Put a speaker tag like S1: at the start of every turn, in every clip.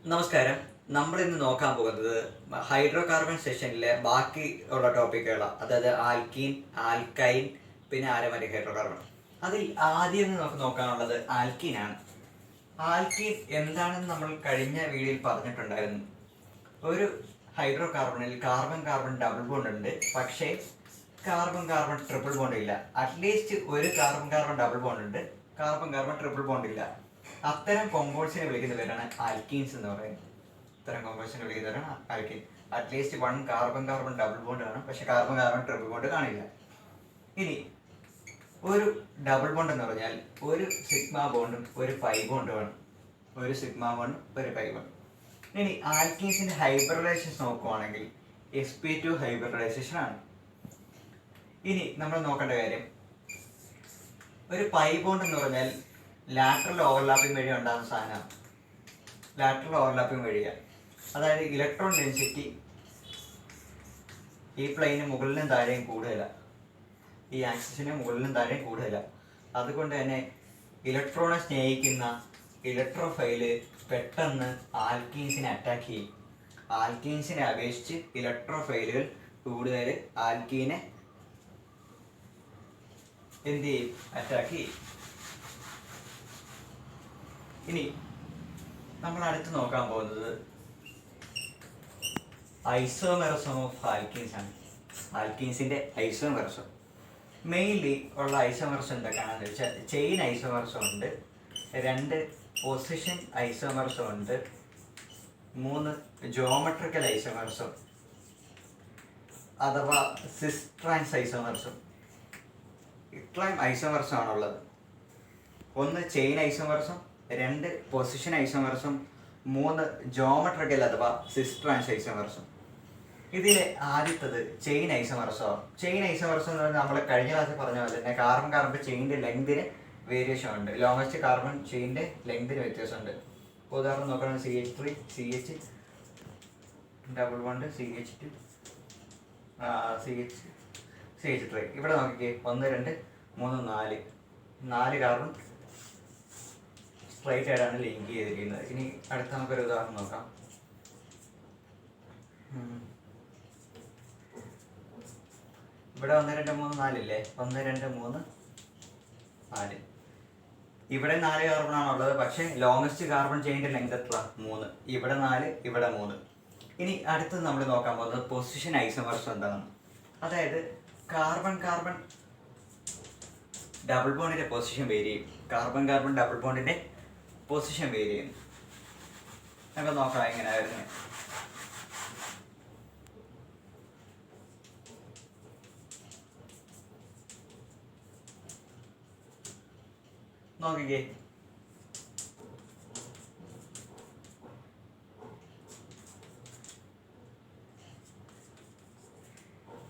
S1: നമസ്കാരം. നമ്മൾ ഇന്ന് നോക്കാൻ പോകുന്നത് ഹൈഡ്രോ കാർബൺ സെഷനിലെ ബാക്കി ഉള്ള ടോപ്പിക്കുകളാണ്. അതായത് ആൽക്കീൻ, ആൽക്കൈൻ, പിന്നെ ആരോമാറ്റിക് ഹൈഡ്രോ കാർബൺ. അതിൽ ആദ്യം നമുക്ക് നോക്കാനുള്ളത് ആൽക്കീനാണ്. ആൽക്കീൻ എന്താണെന്ന് നമ്മൾ കഴിഞ്ഞ വീഡിയോയിൽ പറഞ്ഞിട്ടുണ്ടായിരുന്നു. ഒരു ഹൈഡ്രോ കാർബണിൽ കാർബൺ കാർബൺ ഡബിൾ ബോണ്ട് ഉണ്ട്, പക്ഷേ കാർബൺ കാർബൺ ട്രിപ്പിൾ ബോണ്ട് ഇല്ല. അറ്റ്ലീസ്റ്റ് ഒരു കാർബൺ കാർബൺ ഡബിൾ ബോണ്ട് ഉണ്ട്, കാർബൺ കാർബൺ ട്രിപ്പിൾ ബോണ്ട് ഇല്ല. അത്തരം കോമ്പൗണ്ട്സിനെ വിളിക്കുന്ന പേരാണ് ആൽക്കീൻസ് എന്ന് പറയുന്നത്. ഇത്തരം കോമ്പൗണ്ട്സിനെ വിളിക്കുന്നവരാണ് alkene. At least one carbon carbon double bond കാണും, പക്ഷെ കാർബൺ കാർബൺ ട്രിപ്പിൾ ബോണ്ട് കാണില്ല. ഇനി ഒരു ഡബിൾ ബോണ്ട് എന്ന് പറഞ്ഞാൽ ഒരു സിഗ്മ ബോണ്ടും ഒരു പൈ ബോണ്ടും ആണ്. ഒരു സിഗ്മ ബോണ്ടും ഒരു പൈ ബോണ്ടും. ഇനി ആൽക്കീൻസിന്റെ ഹൈബ്രിഡൈസേഷൻ നോക്കുവാണെങ്കിൽ sp2 ഹൈബ്രിഡൈസേഷൻ ആണ്. ഇനി നമ്മൾ നോക്കേണ്ട കാര്യം, ഒരു പൈ ബോണ്ട് എന്ന് പറഞ്ഞാൽ ലാറ്ററൽ ഓവർലാപ്പിംഗ് വഴി ഉണ്ടാകുന്ന സാധനമാണ്. ലാറ്ററൽ ഓവർലാപ്പിംഗ് വഴിയാണ്. അതായത് ഇലക്ട്രോൺ ഡെൻസിറ്റി ഈ പ്ലെയിന് മുകളിലും താഴെയും കൂടുതലാണ്, ഈ ആക്സിസിന് മുകളിലും താഴെയും കൂടുതലാണ്. അതുകൊണ്ട് തന്നെ ഇലക്ട്രോണെ സ്നേഹിക്കുന്ന ഇലക്ട്രോഫൈല് പെട്ടെന്ന് ആൽക്കീൻസിനെ അറ്റാക്ക് ചെയ്യും. ആൽക്കീൻസിനെ അപേക്ഷിച്ച് ഇലക്ട്രോഫൈലുകൾ കൂടുതൽ ആൽക്കീനെ എന്ത് ചെയ്യും? അറ്റാക്ക് ചെയ്യും. ഇനി നമ്മൾ അടുത്ത് നോക്കാൻ പോകുന്നത് ഐസോമെറിസം ഓഫ് ആൽക്കീൻസ് ആണ്. ആൽക്കീൻസിന്റെ ഐസോമെറിസം മെയിൻലി ഉള്ള ഐസോമെറിസം എന്തൊക്കെയാണെന്ന് വെച്ചാൽ, ചെയിൻ ഐസോമെറിസം ഉണ്ട്, 2 പൊസിഷൻ ഐസോമെറിസം ഉണ്ട്, 3 ജോമെട്രിക്കൽ ഐസോമെറിസം അഥവാ സിസ് ട്രാൻസ് ഐസോമെറിസം. ഇത്രയും ഐസോമെറിസം ആണുള്ളത്. 1 chain isomerism, 2 position isomerism, 3 geometrical അഥവാ സിസ് ട്രാൻസ് ഐസോമെറിസം. ഇതിലെ ആദ്യത്തത് ചെയിൻ ഐസോമെറിസം. ചെയിൻ ഐസോമെറിസം എന്ന് പറഞ്ഞാൽ നമ്മൾ കഴിഞ്ഞ ക്ലാസ്സിൽ പറഞ്ഞ പോലെ തന്നെ കാർബൺ കാർബൺ ചെയിൻ്റെ ലെങ്തിന് വേരിയേഷൻ ഉണ്ട്. ലോങ്ങസ്റ്റ് കാർബൺ ചെയിൻ്റെ ലെങ്തിന് വ്യത്യാസമുണ്ട്. ഉദാഹരണം നോക്കുകയാണെങ്കിൽ CH3 CH double bond CH2 CH3. ഇവിടെ നോക്കിക്കേ, 1 2 3 4 കാർബൺ സ്ട്രൈറ്റ് ആയിട്ടാണ് ലിങ്ക് ചെയ്തിരിക്കുന്നത്. ഇനി അടുത്ത നമുക്കൊരു ഉദാഹരണം നോക്കാം. ഇവിടെ 1 2 3 4 ഇല്ലേ? 1 2 3 4. ഇവിടെ 4 കാർബൺ ആണുള്ളത്, പക്ഷേ ലോങ്ങസ്റ്റ് കാർബൺ ചെയിൻ്റെ ലെങ്ത് എത്ര? 3. ഇവിടെ 4, ഇവിടെ 3. ഇനി അടുത്തത് നമ്മൾ നോക്കാൻ പോകുന്നത് പൊസിഷൻ ഐസോമെറിസം എന്താണെന്ന്. അതായത് കാർബൺ കാർബൺ ഡബിൾ ബോണ്ടിന്റെ പൊസിഷൻ വേരി ചെയ്യും. കാർബൺ കാർബൺ ഡബിൾ ബോണ്ടിന്റെ പൊസിഷൻ വേരി ചെയ്യുന്നു. നമുക്ക് നോക്കാം എങ്ങനെയായിരുന്നു. നോക്കിക്കേ,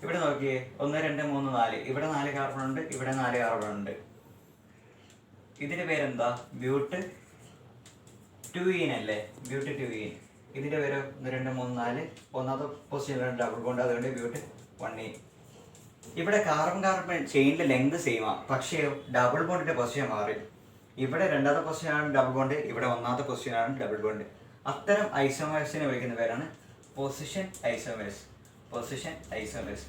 S1: ഇവിടെ നോക്കിയേ, 1 2 3 4. ഇവിടെ 4 കാർബൺ ഉണ്ട്, ഇവിടെ 4 കാർബൺ ഉണ്ട്. ഇതിന്റെ പേരെന്താ? ബ്യൂട്ട് 2 അല്ലേ? ബ്യൂട്ട് 2. ഇതിന്റെ പേര് 1 2 3 4. ഒന്നാമത്തെ പൊസിഷനിലാണ് ഡബിൾ ബോണ്ട്, അതുകൊണ്ട് ബ്യൂട്ട് 1. ഇവിടെ കാർബൺ കാർബൺ ചെയിനിന്റെ ലെങ്ത് സെയിം ആണ്, പക്ഷേ ഡബിൾ ബോണ്ടിന്റെ പൊസിഷൻ മാറി. ഇവിടെ രണ്ടാമത്തെ പൊസിഷനാണ് ഡബിൾ ബോണ്ട്, ഇവിടെ ഒന്നാമത്തെ പൊസിഷനാണ് ഡബിൾ ബോണ്ട്. അത്തരം ഐസോമേഴ്സിനെ വിളിക്കുന്ന പേരാണ് പൊസിഷൻ ഐസോമേഴ്സ്. Position isomers.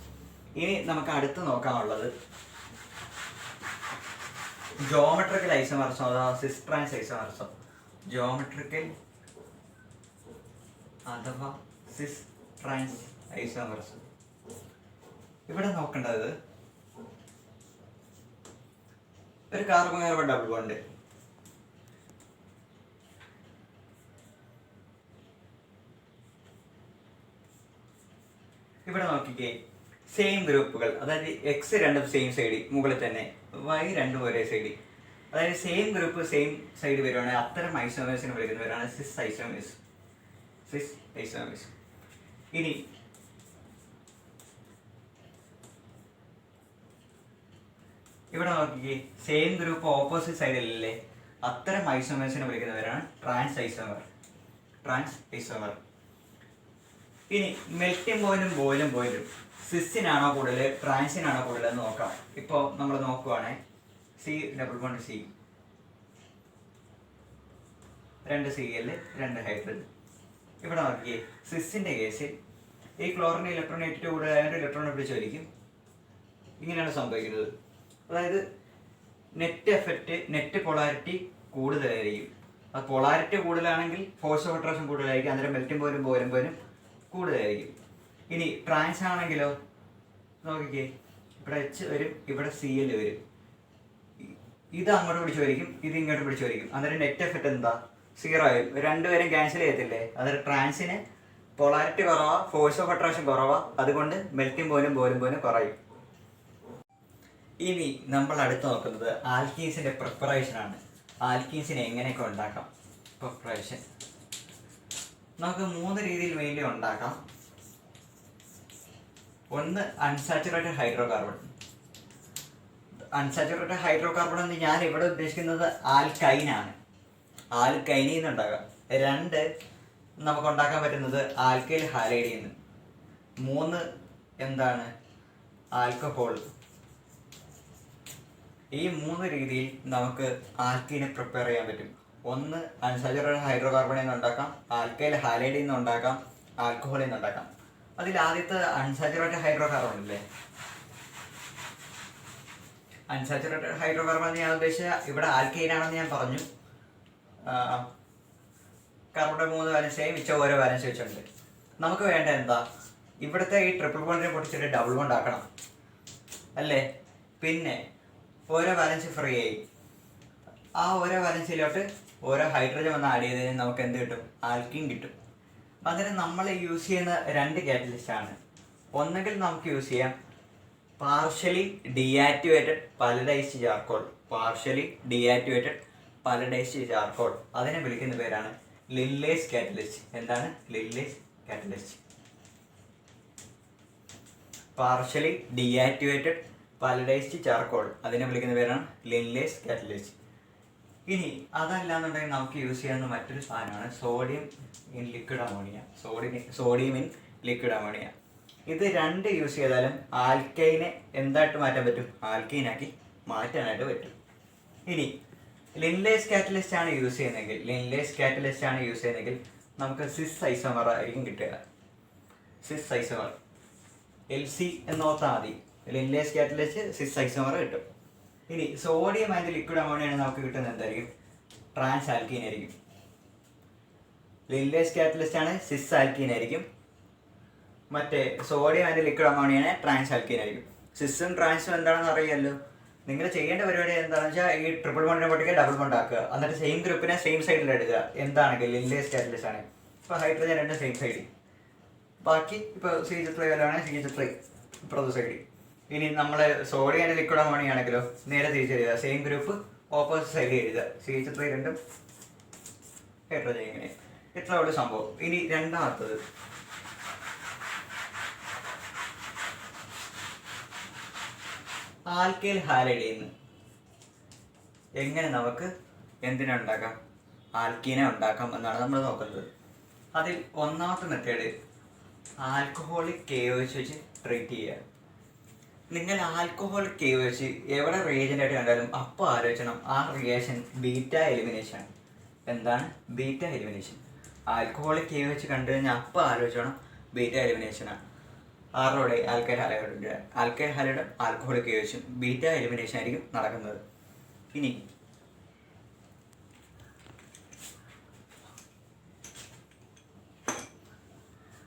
S1: ഇനി നമുക്ക് അടുത്ത് നോക്കാനുള്ളത് ജോമെട്രിക്കൽ ഐസോമേഴ്സം അഥവാ സിസ് ട്രാൻസ് ഐസോമേഴ്സം. ജോമെട്രിക്കൽ അഥവാ സിസ് ട്രാൻസ് ഐസോമേഴ്സം. ഇവിടെ നോക്കേണ്ടത് ഒരു കാർബൺ കാർബൺ ഡബിൾ ബോണ്ട്, ഇവിടെ നോക്കിക്കേ, സെയിം ഗ്രൂപ്പുകൾ, അതായത് എക്സ് രണ്ടും സെയിം സൈഡ് മുകളിൽ തന്നെ, വൈ രണ്ടും ഒരേ സൈഡ്. അതായത് സെയിം ഗ്രൂപ്പ് സെയിം സൈഡ് വരുവാണെങ്കിൽ അത്തരം ഐസോമേഴ്സിനെ വിളിക്കുന്നവരാണ് സിസ് ഐസോമേഴ്സ്. സിസ് ഐസോമേഴ്സ്. ഇനി ഇവിടെ നോക്കിക്കേ, സെയിം ഗ്രൂപ്പ് ഓപ്പോസിറ്റ് സൈഡിലല്ലേ, അത്തരം ഐസോമേഴ്സിനെ വിളിക്കുന്നവരാണ് ട്രാൻസ് ഐസോമർ. Trans isomer. ഇനി മെൽറ്റിംഗ് പോയിന്റും ബോയിലും പോയിന്റും സിസിനാണോ കൂടുതൽ ട്രാൻസിനാണോ കൂടുതൽ എന്ന് നോക്കാം. ഇപ്പോൾ നമ്മൾ നോക്കുവാണെങ്കിൽ C double bond C, 2 Cl 2 hydrogen. ഇവിടെ നോക്കിയേ, സിസിന്റെ കേസിൽ ഈ ക്ലോറിന്റെ ഇലക്ട്രോണേറ്റ് കൂടുതലായതുകൊണ്ട് ഇലക്ട്രോൺ പിടിച്ച് വലിക്കും. ഇങ്ങനെയാണ് സംഭവിക്കുന്നത്. അതായത് നെറ്റ് പൊളാരിറ്റി കൂടുതലായിരിക്കും. അത് പൊളാരിറ്റി കൂടുതലാണെങ്കിൽ ഫോഴ്സ് ഓഫ് അട്രാക്ഷൻ കൂടുതലായിരിക്കും, അന്നേരം മെൽറ്റിംഗ് പോയിന്റും കൂടുതലായിരിക്കും. ഇനി ട്രാൻസ് ആണെങ്കിലോ നോക്കിക്കേ, ഇവിടെ H വരും, ഇവിടെ Cl വരും. ഇത് അങ്ങോട്ട് പിടിച്ച് വരിക്കും, ഇത് ഇങ്ങോട്ട് പിടിച്ച് വരിക്കും. അന്നേരം നെറ്റ് എഫക്റ്റ് എന്താ? 0 ആയും. രണ്ടുപേരും ക്യാൻസൽ ചെയ്യത്തില്ലേ? അന്നേരം ട്രാൻസിന് പൊളാരിറ്റി കുറവാ, ഫോഴ്സ് ഓഫ് അട്രാക്ഷൻ കുറവാ, അതുകൊണ്ട് മെൽറ്റിംഗ് പോയിന്റും കുറയും. ഇനി നമ്മൾ അടുത്ത് നോക്കുന്നത് ആൽക്കീൻസിന്റെ പ്രിപ്പറേഷൻ ആണ്. ആൽക്കീൻസിനെ എങ്ങനെയൊക്കെ ഉണ്ടാക്കാം? പ്രിപ്പറേഷൻ നമുക്ക് 3 രീതിയിൽ മെയിൻലി ഉണ്ടാക്കാം. ഒന്ന് അൺസാച്ചുറേറ്റഡ് ഹൈഡ്രോകാർബൺ. അൺസാച്ചുറേറ്റഡ് ഹൈഡ്രോകാർബൺ എന്ന് ഞാൻ ഇവിടെ ഉദ്ദേശിക്കുന്നത് ആൽക്കൈനാണ്. ആൽക്കൈനിൽ നിന്ന് ഉണ്ടാകാം. 2 നമുക്ക് ഉണ്ടാക്കാൻ പറ്റുന്നത് ആൽക്കൈൽ ഹാലൈഡിൽ നിന്ന്. 3 എന്താണ്? ആൽക്കഹോൾ. ഈ 3 രീതിയിൽ നമുക്ക് ആൽക്കീനെ പ്രിപ്പയർ ചെയ്യാൻ പറ്റും. ഒന്ന് അൺസാച്ചുറേറ്റഡ് ഹൈഡ്രോകാർബണിൽ നിന്ന് ഉണ്ടാക്കാം, ആൽക്കൈൽ ഹാലൈഡിൽ നിന്ന് ഉണ്ടാക്കാം, ആൽക്കഹോളിൽ നിന്ന് ഉണ്ടാക്കാം. അതിൽ ആദ്യത്തെ അൺസാച്ചുറേറ്റഡ് ഹൈഡ്രോകാർബൺ ഇല്ലേ, അൺസാച്ചുറേറ്റഡ് ഹൈഡ്രോകാർബൺ ഞാൻ ഉദ്ദേശിച്ച ഇവിടെ ആൽക്കൈനാണെന്ന് ഞാൻ പറഞ്ഞു. കാർബണിന്റെ 3 വാലൻസ് മിച്ചം ഓരോ വാലൻസ് വെച്ചിട്ടുണ്ട്. നമുക്ക് വേണ്ട എന്താ? ഇവിടുത്തെ ഈ ട്രിപ്പിൾ ബോണ്ടിനെ പൊട്ടിച്ചിട്ട് ഡബിൾ ബോണ്ട് ആക്കണം അല്ലേ? പിന്നെ ഓരോ വാലൻസ് ഫ്രീ ആയി. ആ ഓരോ വാലൻസിലോട്ട് ഓരോ ഹൈഡ്രജൻ വന്ന് ആഡ് ചെയ്തതിന് നമുക്ക് എന്ത് കിട്ടും? ആൽക്കീൻ കിട്ടും. അതിന് നമ്മൾ യൂസ് ചെയ്യുന്ന 2 കാറ്റലിസ്റ്റ് ആണ്. ഒന്നെങ്കിൽ നമുക്ക് യൂസ് ചെയ്യാം partially deactivated palladised charcoal. Partially deactivated palladised charcoal, അതിനെ വിളിക്കുന്ന പേരാണ് ലിൻലേസ് കാറ്റലിസ്റ്റ്. എന്താണ് Lindlar's catalyst? Partially deactivated palladised charcoal, അതിനെ വിളിക്കുന്ന പേരാണ് ലിൻലേസ് കാറ്റലിസ്റ്റ്. ഇനി അതല്ലാന്നുണ്ടെങ്കിൽ നമുക്ക് യൂസ് ചെയ്യാവുന്ന മറ്റൊരു സാധനമാണ് sodium in liquid ammonia. Sodium in liquid ammonia. ഇത് 2 യൂസ് ചെയ്താലും ആൽക്കൈനെ എന്തായിട്ട് മാറ്റാൻ പറ്റും? ആൽക്കൈനാക്കി മാറ്റാനായിട്ട് പറ്റും. ഇനി ലിൻലേസ് കാറ്റലിസ്റ്റ് ആണ് യൂസ് ചെയ്യുന്നതെങ്കിൽ നമുക്ക് സിസ് ഐസോമർ ആയിരിക്കും കിട്ടുക. സിസ് ഐസോമർ LC എന്നോർത്താൽ മതി. ലിൻലേസ് കാറ്റലിസ്റ്റ് സിസ് ഐസോമർ കിട്ടും. ഇനി സോഡിയം ആൻഡ് ലിക്വിഡ് അമോണിയാണ് നമുക്ക് കിട്ടുന്നത് എന്തായിരിക്കും? ട്രാൻസ് ആൽക്കീൻ ആയിരിക്കും. ലിൻലേസ് കാറ്റലിസ്റ്റ് ആണ് സിസ് ആൽക്കീൻ ആയിരിക്കും. മറ്റേ സോഡിയം ആൻഡ് ലിക്വിഡ് അമോണിയാണ് ട്രാൻസ് ആൽക്കീൻ ആയിരിക്കും. സിസും ട്രാൻസും എന്താണെന്ന് അറിയാമല്ലോ. നിങ്ങൾ ചെയ്യേണ്ട പരിപാടി എന്താണെന്ന് വെച്ചാൽ ഈ ട്രിപ്പിൾ ബോണ്ടിനെ പൊട്ടിക്കുക, ഡബിൾ ബോണ്ട് ആക്കുക, എന്നിട്ട് സെയിം ഗ്രൂപ്പിനെ സെയിം സൈഡിൽ എടുക്കുക. എന്താണെങ്കിൽ ലിൻലേസ് കാറ്റലിസ്റ്റ് ആണ്. ഇപ്പോൾ ഹൈഡ്രജൻ 2 സെയിം സൈഡിൽ, ബാക്കി ഇപ്പോൾ CH3 ആണെങ്കിൽ CH3 ഇപ്പുറത്തെ സൈഡിൽ. ഇനി നമ്മൾ സോഡിയം ആൻഡ് ലിക്വിഡ് അമോണിയ ആണെങ്കിലോ നേരെ തിരിച്ചെഴുതുക, സെയിം ഗ്രൂപ്പ് ഓപ്പോസിറ്റ് സൈഡിൽ എഴുതുക. CH3 2 hydrogen. ഇങ്ങനെ ഇത്ര ഉള്ള സംഭവം. ഇനി രണ്ടാമത്തത് ആൽക്കൈൽ ഹാലൈഡിൽ നിന്ന് എങ്ങനെ നമുക്ക് എന്തിനുണ്ടാക്കാം? ആൽക്കീനെ ഉണ്ടാക്കാം എന്നാണ് നമ്മൾ നോക്കുന്നത്. അതിൽ ഒന്നാമത്തെ മെത്തേഡ് ആൽക്കഹോളിക് KOH വെച്ച് ട്രീറ്റ് ചെയ്യുക. നിങ്ങൾ ആൽക്കഹോളിക് KOH എവിടെ റിയേജൻ്റ് ആയിട്ട് കണ്ടാലും അപ്പോൾ ആലോചിക്കണം ആ റിയേഷൻ ബീറ്റ എലിമിനേഷൻ ആണ്. എന്താണ് ബീറ്റ എലിമിനേഷൻ? ആൽക്കഹോളിക് KOH കണ്ടു കഴിഞ്ഞാൽ അപ്പോൾ ആലോചിക്കണം ബീറ്റ എലിമിനേഷനാണ്. ആറോടെ ആൽക്കൈൽ ഹാലൈഡും ആൽക്കഹോളിക് KOHും ബീറ്റ എലിമിനേഷൻ ആയിരിക്കും നടക്കുന്നത്. ഇനി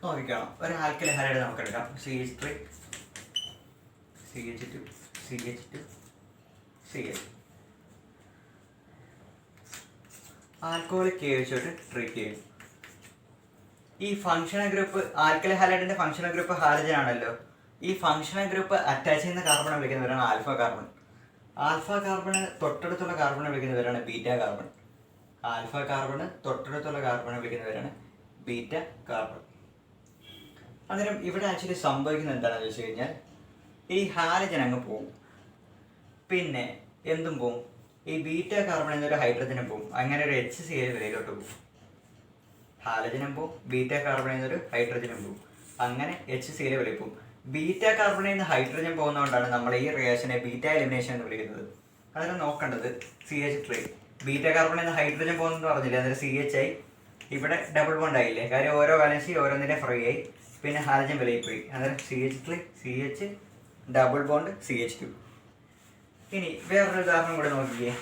S1: നോക്കിക്കണം. ഒരു ആൽക്കൈൽ ഹാലൈഡ് നമുക്ക് എടുക്കാം. CH3 CH2 CH2 Cl. Alcoholic KOH ആയിട്ട് ട്രീറ്റ് ചെയ്യും. ഈ ഫങ്ഷണൽ ഗ്രൂപ്പ് ആൽക്കൈൽ ഹാലൈഡിന്റെ ഫങ്ഷണൽ ഗ്രൂപ്പ് ഹാലജൻ ആണല്ലോ. ഈ ഫങ്ഷണൽ ഗ്രൂപ്പ് അറ്റാച്ച് ചെയ്യുന്ന കാർബണെ വിളിക്കുന്നവരാണ് ആൽഫ കാർബൺ. ആൽഫ കാർബണ് തൊട്ടടുത്തുള്ള കാർബണെ വിളിക്കുന്നവരാണ് ബീറ്റ കാർബൺ. ആൽഫ കാർബണ് തൊട്ടടുത്തുള്ള കാർബണെ വിളിക്കുന്നവരാണ് ബീറ്റ കാർബൺ. അന്നേരം ഇവിടെ ആക്ച്വലി സംഭവിക്കുന്നത് എന്താണെന്ന് വെച്ച് കഴിഞ്ഞാൽ ഈ ഹാലജൻ അങ്ങ് പോവും. പിന്നെ എന്തും പോവും, ഈ ബീറ്റ കാർബൺ എന്നൊരു ഹൈഡ്രജനും പോവും. അങ്ങനെ ഒരു HCl വെളിയിലോട്ട് പോകും. ഹാലജനും പോവും, ബീറ്റ കാർബൺ എന്നൊരു ഹൈഡ്രജനും പോവും. അങ്ങനെ HCl വെളിയിൽ പോവും. ബീറ്റ കാർബണിൽ നിന്ന് ഹൈഡ്രജൻ പോകുന്നതുകൊണ്ടാണ് നമ്മൾ ഈ റിയാക്ഷനെ ബീറ്റ എലിമിനേഷൻ എന്ന് വിളിക്കുന്നത്. അതിന് നോക്കേണ്ടത് CH3 ബീറ്റ കാർബണിൽ നിന്ന് ഹൈഡ്രജൻ പോകുന്നതെന്ന് പറഞ്ഞില്ല, അന്നേരം CH ആയി. ഇവിടെ ഡബിൾ ബോണ്ട് ആയില്ലേ, കാര്യം ഓരോ വാലൻസി ഓരോന്നിൻ്റെ ഫ്രീ ആയി. പിന്നെ ഹാലജൻ വിലയിൽ പോയി, അന്നേരം CH3 CH double bond CH2. ഇനി വേറൊരു ഉദാഹരണം കൂടെ നോക്കിയേ.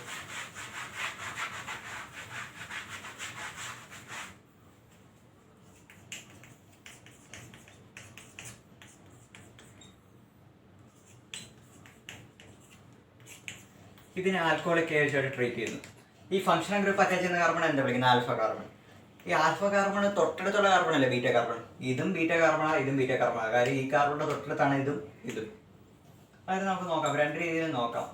S1: ഇതിനെ ആൽക്കഹോളിക് ആയിട്ട് ട്രീറ്റ് ചെയ്യുന്നു. ഈ ഫങ്ഷണൽ ഗ്രൂപ്പ് അറ്റാച്ച് ചെയ്യുന്ന കാർബൺ എന്താ വിളിക്കുന്നത്? Alpha carbon. ഈ ആൽഫ കാർബൺ തൊട്ടടുത്തുള്ള കാർബൺ അല്ലേ ബീറ്റ കാർബൺ. ഇതും ബീറ്റ കാർബണാണ്, ഇതും ബീറ്റ കാർബണാണ്. കാര്യം ഈ കാർബണിന്റെ തൊട്ടടുത്താണ് ഇതും ഇതും. അതായത് നമുക്ക് നോക്കാം, രണ്ട് രീതിയിൽ നോക്കാം.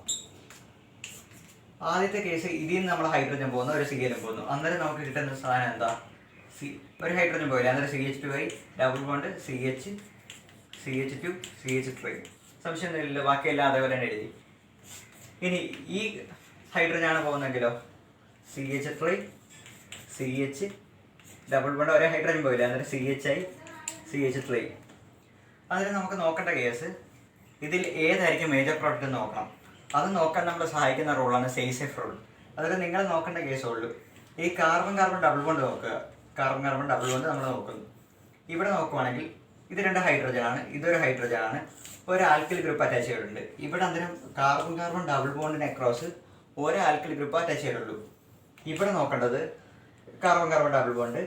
S1: ആദ്യത്തെ കേസ്, ഇതിൽ നിന്ന് നമ്മൾ ഹൈഡ്രജൻ പോകുന്നു, ഒരു CL പോകുന്നു. അന്നേരം നമുക്ക് കിട്ടുന്ന സാധനം എന്താ? ഒരു ഹൈഡ്രജൻ പോയില്ല, അന്നേരം CH2 ആയി, ഡബിൾ ബോണ്ട് CH2 CH3. സംശയം ഒന്നുമില്ലല്ലോ, ബാക്കിയെല്ലാം അതേപോലെ തന്നെ എഴുതി. ഇനി ഈ ഹൈഡ്രജൻ ആണ് പോകുന്നെങ്കിലോ CH3 CH ഡബിൾ ബോണ്ട് ഒരേ ഹൈഡ്രജൻ പോയില്ല, അന്നേരം CHI CH3. അതിന് നമുക്ക് നോക്കേണ്ട കേസ്, ഇതിൽ ഏതായിരിക്കും മേജർ പ്രോഡക്റ്റ് എന്ന് നോക്കണം. അത് നോക്കാൻ നമ്മളെ സഹായിക്കുന്ന റൂളാണ് സേഫ് റൂൾ. അതായത് നിങ്ങൾ നോക്കേണ്ട കേസുള്ളൂ. ഈ കാർബൺ ഡബിൾ ബോണ്ട് നോക്കുക. കാർബൺ ഡബിൾ ബോണ്ട് നമ്മൾ നോക്കുന്നു. ഇവിടെ നോക്കുവാണെങ്കിൽ ഇത് രണ്ട് ഹൈഡ്രജൻ ആണ്, ഇതൊരു ഹൈഡ്രജൻ ആണ്, ഒരു ആൽക്കിൽ ഗ്രൂപ്പ് അറ്റാച്ച് ചെയ്തിട്ടുണ്ട്. ഇവിടെ അന്നേരം കാർബൺ ഡബിൾ ബോണ്ടിന് അക്രോസ് ഒരു ആൽക്കിൽ ഗ്രൂപ്പ് അറ്റാച്ച് ചെയ്തിട്ടുള്ളൂ. ഇവിടെ നോക്കേണ്ടത് കാർബൺ ഡബിൾ ബോണ്ട്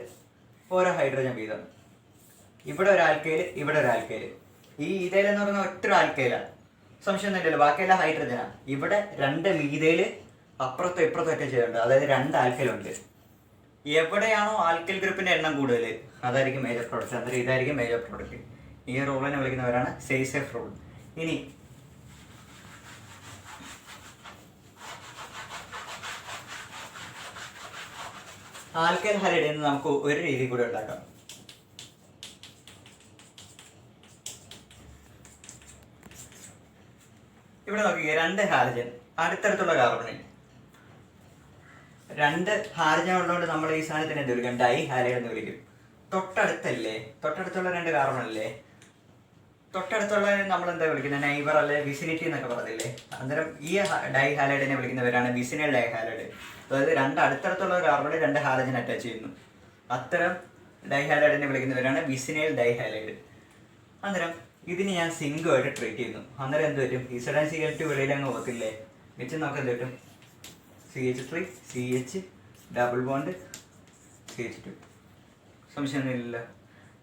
S1: ഓരോ ഹൈഡ്രജൻ വീതം. ഇവിടെ ഒരു ആൽക്കൈൽ, ഇവിടെ ഒരു ആൽക്കൈൽ. ഈ ഈതേൽ എന്ന് പറയുന്ന ഒറ്റ ആൽക്കൈലാണ്, സംശയം ഒന്നുമില്ലല്ലോ, ബാക്കിയെല്ലാം ഹൈഡ്രജനാണ്. ഇവിടെ രണ്ട് മീതേൽ അപ്പുറത്തും ഇപ്പുറത്തും അറ്റാച്ച് ചെയ്തിട്ടുണ്ട്, അതായത് രണ്ട് ആൽക്കൈലുണ്ട്. എവിടെയാണോ ആൽക്കൈൽ ഗ്രൂപ്പിന്റെ എണ്ണം കൂടുതൽ അതായിരിക്കും മേജർ പ്രോഡക്റ്റ്, അന്നേരം ഇതായിരിക്കും മേജർ പ്രോഡക്റ്റ്. ഈ റൂളിനെ വിളിക്കുന്നവരാണ് സേഫ് റൂൾ. ഇനി ആൽക്കൈൽ ഹാലൈഡ് എന്ന് നമുക്ക് ഒരു രീതി കൂടെ ഉണ്ടാക്കാം. ഇവിടെ നോക്കിയേ, രണ്ട് ഹാലജൻ അടുത്തടുത്തുള്ള കാർബണിൽ, രണ്ട് ഹാലജൻ ഉള്ളതുകൊണ്ട് നമ്മൾ ഈ സാധനത്തിന് എന്ത് വിളിക്കും? ഡൈ ഹാലൈഡ് എന്ന് വിളിക്കും. തൊട്ടടുത്തല്ലേ, തൊട്ടടുത്തുള്ള രണ്ട് കാർബൺ അല്ലേ, തൊട്ടടുത്തുള്ള നമ്മൾ എന്താ വിളിക്കുന്നത്? നൈബർ അല്ലെ, വിസിനിറ്റി എന്നൊക്കെ പറഞ്ഞില്ലേ. അന്നേരം ഈ ഡൈ ഹാലൈഡിനെ വിളിക്കുന്നവരാണ് വിസിനൽ ഡൈ ഹാലൈഡ്. അതായത് രണ്ട് അടുത്തടുത്തുള്ള കാർബണിൽ രണ്ട് ഹാലജൻ അറ്റാച്ച് ചെയ്യുന്നു, അത്തരം ഡൈ ഹാലൈഡിനെ വിളിക്കുന്നവരാണ് വിസിനൽ ഡൈ ഹാലൈഡ്. അന്നേരം ഇതിന് ഞാൻ സിങ്കുമായിട്ട് ട്രീറ്റ് ചെയ്യുന്നു. അന്നേരം എന്ത് പറ്റും? Cl2 വെളിയിൽ അങ്ങ് പോകത്തില്ലേ, വെച്ച് നമുക്ക് എന്ത് പറ്റും? CH3 CH double bond CH2. സംശയമൊന്നുമില്ലല്ലോ,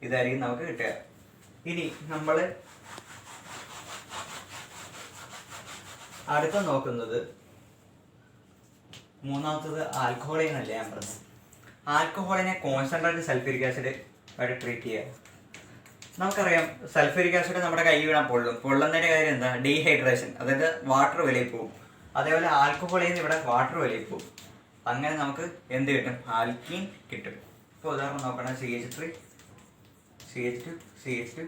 S1: ഇതായിരിക്കും നമുക്ക് കിട്ടുക. ഇനി നമ്മൾ അടുത്ത നോക്കുന്നത് മൂന്നാമത്തത് ആൽക്കഹോളിൻ അല്ലേ ഞാൻ പറഞ്ഞത്. ആൽക്കഹോളിനെ കോൺസെൻട്രേറ്റ് സൾഫ്യൂരിക് ആസിഡ് ആയിട്ട് ട്രീറ്റ് ചെയ്യുക. നമുക്കറിയാം സൾഫ്യൂരിക് ആസിഡ് നമ്മുടെ കൈ വീണാൽ പൊള്ളുന്നതിൻ്റെ കാര്യം എന്താ? ഡീഹൈഡ്രേഷൻ, അതായത് വാട്ടർ വെളിയിൽ പോകും. അതേപോലെ ആൽക്കഹോളിൽ നിന്ന് ഇവിടെ വാട്ടർ വെളിയിൽ പോകും. അങ്ങനെ നമുക്ക് എന്ത് കിട്ടും? ആൽക്കീൻ കിട്ടും. ഇപ്പോൾ ഉദാഹരണം നോക്കണം, CH3 CH2 CH2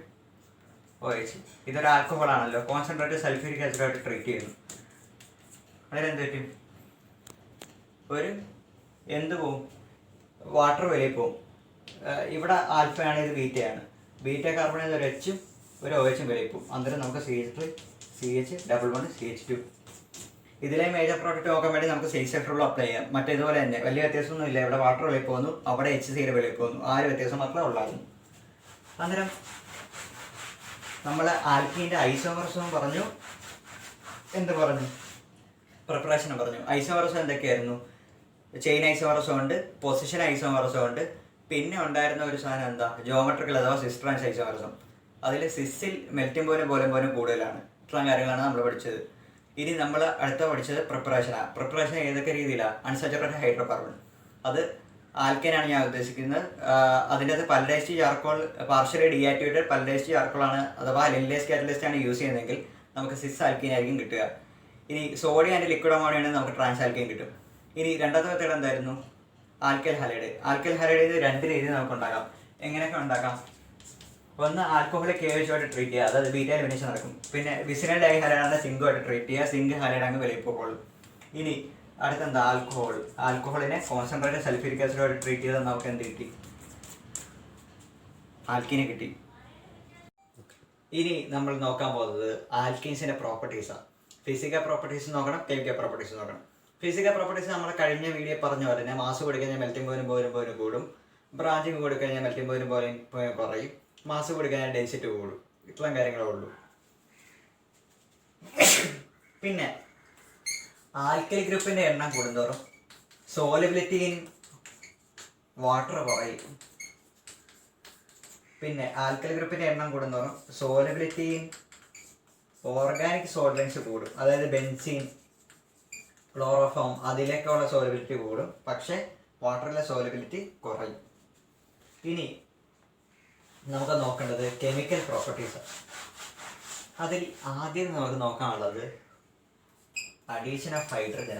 S1: OH. ഇതൊരു ആൽക്കഹോൾ ആണല്ലോ, കോൺസെൻട്രേറ്റ് സൾഫ്യൂരിക് ആസിഡായിട്ട് ട്രീറ്റ് ചെയ്യുന്നു. അതിലെന്ത് പറ്റും? ഒരു എന്ത് പോവും? വാട്ടർ വെളിയിൽ പോവും. ഇവിടെ ആൽഫയാണ്, ഇത് ബീറ്റയാണ്. ബീറ്റ കാർബണിൽ ഒരു H ഉം ഒരു OH ഉം വെളിയിൽ പോവും. അന്നേരം നമുക്ക് CH3 CH double bond CH2. ഇതിലെ മേജർ പ്രോഡക്റ്റ് നോക്കാൻ വേണ്ടി നമുക്ക് സേഫ് റൂൾ അപ്ലൈ ചെയ്യാം. മറ്റേതുപോലെ തന്നെ വലിയ വ്യത്യാസമൊന്നും ഇല്ല. ഇവിടെ വാട്ടർ വെളിയിൽ പോകുന്നു, അവിടെ HCl വെളിയിൽ പോകുന്നു. ആ ഒരു വ്യത്യാസം മാത്രമേ ഉള്ളായിരുന്നു. അന്നേരം നമ്മൾ ആൽക്കീൻ്റെ ഐസോമർസും പറഞ്ഞു, എന്ത് പറഞ്ഞു? പ്രിപ്പറേഷനും പറഞ്ഞു. ഐസോമർസം എന്തൊക്കെയായിരുന്നു? ചെയിൻ ഐസോമർസം ഉണ്ട്, പൊസിഷൻ ഐസോമർസം ഉണ്ട്, പിന്നെ ഉണ്ടായിരുന്ന ഒരു സാധനം എന്താ? ജോമെട്രിക്കൽ അഥവാ സിസ് ട്രാൻസ് ഐസോമർസം. അതിൽ സിസ്സിൽ മെൽറ്റിംഗ് പോലും കൂടുതലാണ്. ഇത്രയും കാര്യങ്ങളാണ് നമ്മൾ പഠിച്ചത്. ഇനി നമ്മൾ അടുത്ത പഠിച്ചത് പ്രിപ്പറേഷനാണ്. പ്രിപ്പറേഷൻ ഏതൊക്കെ രീതിയിലാണ്? അൺസാച്ചുറേറ്റഡ് ഹൈഡ്രോ കാർബൺ, അത് ആൽക്കൈനാണ് ഞാൻ ഉദ്ദേശിക്കുന്നത്. അതിൻ്റെ അത് പലഡൈസ്ഡ് ചാർക്കോൾ, പാർഷ്യലി ഡീആക്ടിവേറ്റഡ് പലഡൈസ്ഡ് ചാർക്കോളാണ് അഥവാ ലെൻലേസ് കാറ്റലിസ്റ്റ് ആണ് യൂസ് ചെയ്യുന്നതെങ്കിൽ നമുക്ക് സിസ് ആൽക്കൈൻ ആയിരിക്കും കിട്ടുക. ഇനി സോഡിയം ആൻഡ് ലിക്വിഡ് അമോണിയ നമുക്ക് ട്രാൻസ് ആൽക്കൈൻ കിട്ടും. ഇനി രണ്ടാമത്തെ മെത്തേഡ് എന്തായിരുന്നു? Alkyl halide. ആൽക്കൈൽ ഹാലൈഡ് രണ്ട് രീതിയിൽ നമുക്ക് ഉണ്ടാക്കാം. എങ്ങനെയൊക്കെ ഉണ്ടാക്കാം? ഒന്ന് ആൽക്കഹോളിക് KOH ട്രീറ്റ് ചെയ്യുക, അതായത് ബീറ്റ എലിമിനേഷൻ നടക്കും. പിന്നെ വിസിനൽ ഡൈ ഹാലൈഡാണ് സിങ്കുമായിട്ട് ട്രീറ്റ് ചെയ്യുക, സിങ്ക് ഹാലൈഡ് അങ്ങ് വെളിയിൽ പോകുള്ളൂ. ഇനി അടുത്തെന്താ? ആൽക്കഹോളിനെ കോൺസെൻട്രേറ്റഡ് സൾഫ്യൂരിക് ആസിഡുമായിട്ട് ട്രീറ്റ് ചെയ്താൽ നമുക്ക് എന്ത് കിട്ടി? ആൽക്കീനെ കിട്ടി. ഇനി നമ്മൾ നോക്കാൻ പോകുന്നത് ആൽക്കീൻസിന്റെ പ്രോപ്പർട്ടീസാണ്. ഫിസിക്കൽ പ്രോപ്പർട്ടീസ് നോക്കണം, കെമിക്കൽ പ്രോപ്പർട്ടീസ് നോക്കണം. ഫിസിക്കൽ പ്രോപ്പർട്ടീസ് നമ്മൾ കഴിഞ്ഞ വീഡിയോ പറഞ്ഞ പോലെ തന്നെ മാസ് കൊടുക്കുന്ന മെൽറ്റിംഗ് പോയിന്റ് കൂടും, ബ്രാഞ്ചിങ് കൊടുക്കഴിഞ്ഞാൽ മെൽറ്റിംഗ് പോയിന്റ് കുറയും, മാസ് കൊടുക്കഴിഞ്ഞാൽ ഡെൻസിറ്റി കൂടും. ഇത്രയും കാര്യങ്ങളേ ഉള്ളൂ. പിന്നെ ആൽക്കലി ഗ്രൂപ്പിന്റെ എണ്ണം കൂടുന്തോറും സോലബിലിറ്റി ഇൻ വാട്ടർ കുറയും. പിന്നെ ആൽക്കലി ഗ്രൂപ്പിന്റെ എണ്ണം കൂടുന്തോറും സോലബിലിറ്റി ഇൻ ഓർഗാനിക് സോൾവെന്റ്സ് കൂടും. അതായത് ബെൻസീൻ, ക്ലോറോഫോം അതിലേക്കുള്ള സോലബിലിറ്റി കൂടും, പക്ഷേ വാട്ടറിലെ സോലബിലിറ്റി കുറയും. ഇനി നമുക്ക് നോക്കേണ്ടത് കെമിക്കൽ പ്രോപ്പർട്ടീസ്. അതിൽ ആദ്യം നമുക്ക് നോക്കാനുള്ളത് അഡീഷൻ ഓഫ് ഹൈഡ്രജൻ.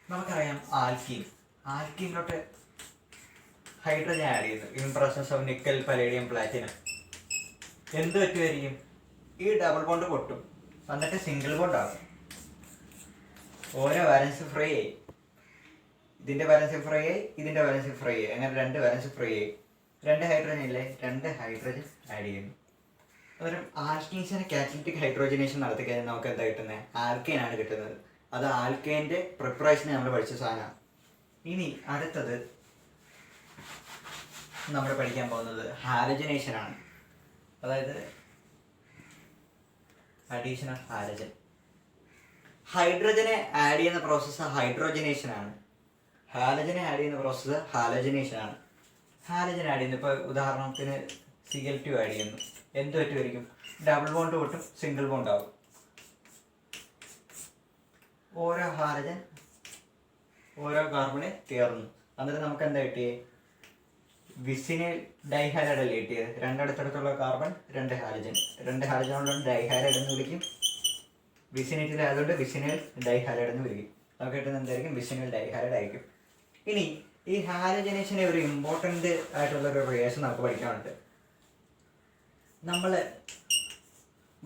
S1: നമുക്കറിയാം ആൽക്കീനിലോട്ട് ഹൈഡ്രജൻ ആഡ് ചെയ്യുന്നു in presence of nickel, palladium, platinum. എന്ത് പറ്റുമായിരിക്കും? ഈ ഡബിൾ ബോണ്ട് പൊട്ടും, എന്നിട്ട് സിംഗിൾ ബോണ്ട് ആകും. ഓരോ വാലൻസ് ഫ്രീ ആയി, ഇതിന്റെ വാലൻസ് ഫ്രീ ആയി, ഇതിന്റെ വാലൻസ് ഫ്രീ ആയി, അങ്ങനെ 2 വാലൻസ് ഫ്രീ ആയി. 2 ഹൈഡ്രജൻ ഇല്ലേ, 2 ഹൈഡ്രജൻ ആഡ് ചെയ്യുന്നു. അന്നേരം ആൽക്കീൻസിനെ കാറ്റലിറ്റിക് ഹൈഡ്രോജനേഷൻ നടത്തി കഴിഞ്ഞാൽ നമുക്ക് എന്താ കിട്ടുന്നത്? ആൽക്കെയിൻ ആണ് കിട്ടുന്നത്. അത് ആൽക്കെയിൻ്റെ പ്രിപ്പറേഷന് നമ്മൾ പഠിച്ച സാധനമാണ്. ഇനി അടുത്തത് നമ്മൾ പഠിക്കാൻ പോകുന്നത് ഹാലജനേഷൻ ആണ്. അതായത് അഡീഷൻ ഓഫ് ഹാലജൻ. ഹൈഡ്രജനെ ആഡ് ചെയ്യുന്ന പ്രോസസ്സ് ഹൈഡ്രോജനേഷൻ ആണ്. ഹാലജനെ ആഡ് ചെയ്യുന്ന പ്രോസസ്സ് ഹാലജനേഷൻ ആണ്. ഹാലജൻ ആഡ് ചെയ്യുന്നു, ഇപ്പോൾ ഉദാഹരണത്തിന് Cl2 ആഡ് ചെയ്യുന്നു. എന്ത് പറ്റുമായിരിക്കും? ഡബിൾ ബോണ്ട് പൊട്ടും, സിംഗിൾ ബോണ്ട് ആവും. ഓരോ ഹാലജൻ ഓരോ കാർബണെ തീർന്നു. എന്നിട്ട് നമുക്ക് എന്താ കിട്ടിയേ? വിസിനൈൽ ഡൈഹാലൈഡ് അല്ലേ കിട്ടിയത്? 2 അടുത്തടുത്തുള്ള കാർബൺ, 2 ഹാലജൻ. 2 ഹാലജൻ കൊണ്ട് ഡൈഹാലൈഡ് എന്ന് വിളിക്കും. വിസിനൈറ്റിലായതുകൊണ്ട് വിസിനൈൽ ഡൈഹാലൈഡ് എന്ന് വിളിക്കും. നമുക്ക് കിട്ടുന്നത് എന്തായിരിക്കും? വിസിനൈൽ ഡൈഹാലൈഡ് ആയിരിക്കും. ഇനി ഈ ഹാലജനേഷനെ ഒരു ഇമ്പോർട്ടൻ്റ് ആയിട്ടുള്ളൊരു റിയാക്ഷൻ നമുക്ക് പഠിക്കാനുണ്ട്. നമ്മൾ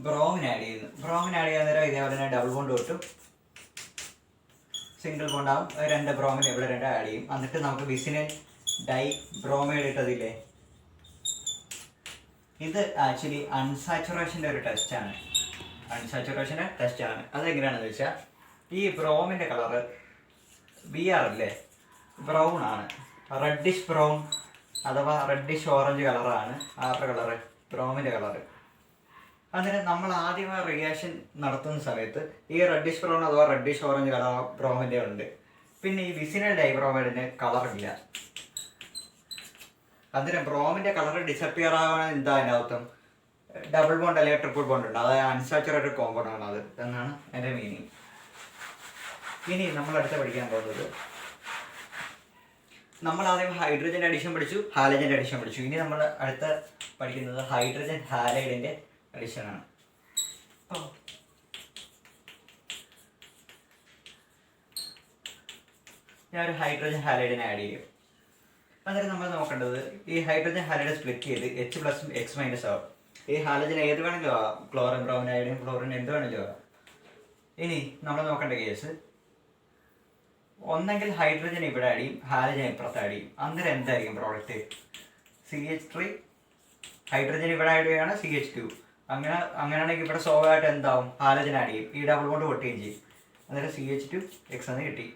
S1: ബ്രോമിൻ ആഡ് ചെയ്യുന്നു. ബ്രോമിൻ ആഡ് ചെയ്യാൻ നേരം ഇതേപോലെ തന്നെ ഡബിൾ ബോണ്ട് തൊട്ടും സിംഗിൾ ബോണ്ട് ആവും. 2 ബ്രോമിൻ ഇവിടെ 2 ആഡ് ചെയ്യും. എന്നിട്ട് നമുക്ക് വിസിനൈൽ ഡൈ ബ്രോമൈഡ് ഇട്ടതില്ലേ, ഇത് ആക്ച്വലി അൺസാച്ചുറേഷൻ്റെ ഒരു ടെസ്റ്റാണ്. അതെങ്ങനെയാണെന്ന് വെച്ചാൽ, ഈ ബ്രോമിൻ്റെ കളറ് Br അല്ലേ, ബ്രൗൺ ആണ്. റെഡിഷ് ബ്രൗൺ അഥവാ റെഡിഷ് ഓറഞ്ച് കളറാണ് ആരുടെ കളറ്? ബ്രോമിൻ്റെ കളറ്. അങ്ങനെ നമ്മൾ ആദ്യമായി റിയാക്ഷൻ നടത്തുന്ന സമയത്ത് ഈ റെഡിഷ് ബ്രൗൺ അഥവാ റെഡിഷ് ഓറഞ്ച് കളർ ബ്രോമിൻ്റെ ഉണ്ട്. പിന്നെ ഈ വിസിനൽ ഡൈബ്രോമൈഡിന് കളറില്ല. അന്നേരം ബ്രോമിൻ്റെ കളർ ഡിസപ്പിയർ ആവാൻ എന്താ അതിനകത്തും? ഡബിൾ ബോണ്ട് അല്ലെങ്കിൽ ട്രിപ്പിൾ ബോണ്ട് ഉണ്ട്. അതായത് അൺസാച്ചുറേറ്റഡ് കോമ്പൗണ്ട് ആണ് അത് എന്നാണ് എൻ്റെ മീനിങ്. ഇനി നമ്മൾ അടുത്ത് പഠിക്കാൻ പോകുന്നത്, നമ്മൾ ആദ്യം ഹൈഡ്രജൻ്റെ അഡിഷൻ പഠിച്ചു, ഹാലജൻ്റെ അഡിഷൻ പഠിച്ചു. ഇനി നമ്മൾ അടുത്ത പഠിക്കുന്നത് ഹൈഡ്രജൻ ഹാലൈഡിൻ്റെ അഡിഷനാണ്. അപ്പോൾ ഞാനൊരു ഹൈഡ്രജൻ ഹാലൈഡിനെ ആഡ് ചെയ്യും. അന്നേരം നമ്മൾ നോക്കേണ്ടത് ഈ ഹൈഡ്രജൻ ഹാലൈഡ് സ്പ്ലിറ്റ് ചെയ്ത് H+ഉം X- ആവും. ഈ ഹാലജൻ ഏത് വേണമെങ്കിലും ആവാം, ക്ലോറിൻ, ബ്രോമിൻ, അയോഡിൻ, ഫ്ലോറിൻ എന്ത് വേണമെങ്കിലും ആവാം. ഇനി നമ്മൾ നോക്കേണ്ട കേസ്, ഒന്നെങ്കിൽ ഹൈഡ്രജൻ ഇവിടെ ആഡ് ചെയ്യും, ഹാലജൻ ഇപ്പുറത്ത് ആഡ് ചെയ്യും. അന്നേരം എന്തായിരിക്കും പ്രോഡക്റ്റ്? CH3. ഹൈഡ്രജൻ ഇവിടെ ആഡ് ചെയ്യുകയാണ്, CH2. അങ്ങനെയാണെങ്കിൽ ഇവിടെ സ്വാഭാവികമായിട്ട് എന്താവും? ഹാലജൻ ആഡ് ചെയ്യും, ഈ ഡബിൾ ബോണ്ട് പൊട്ടുകയും ചെയ്യും. അന്നേരം CH2X എന്ന് കിട്ടി.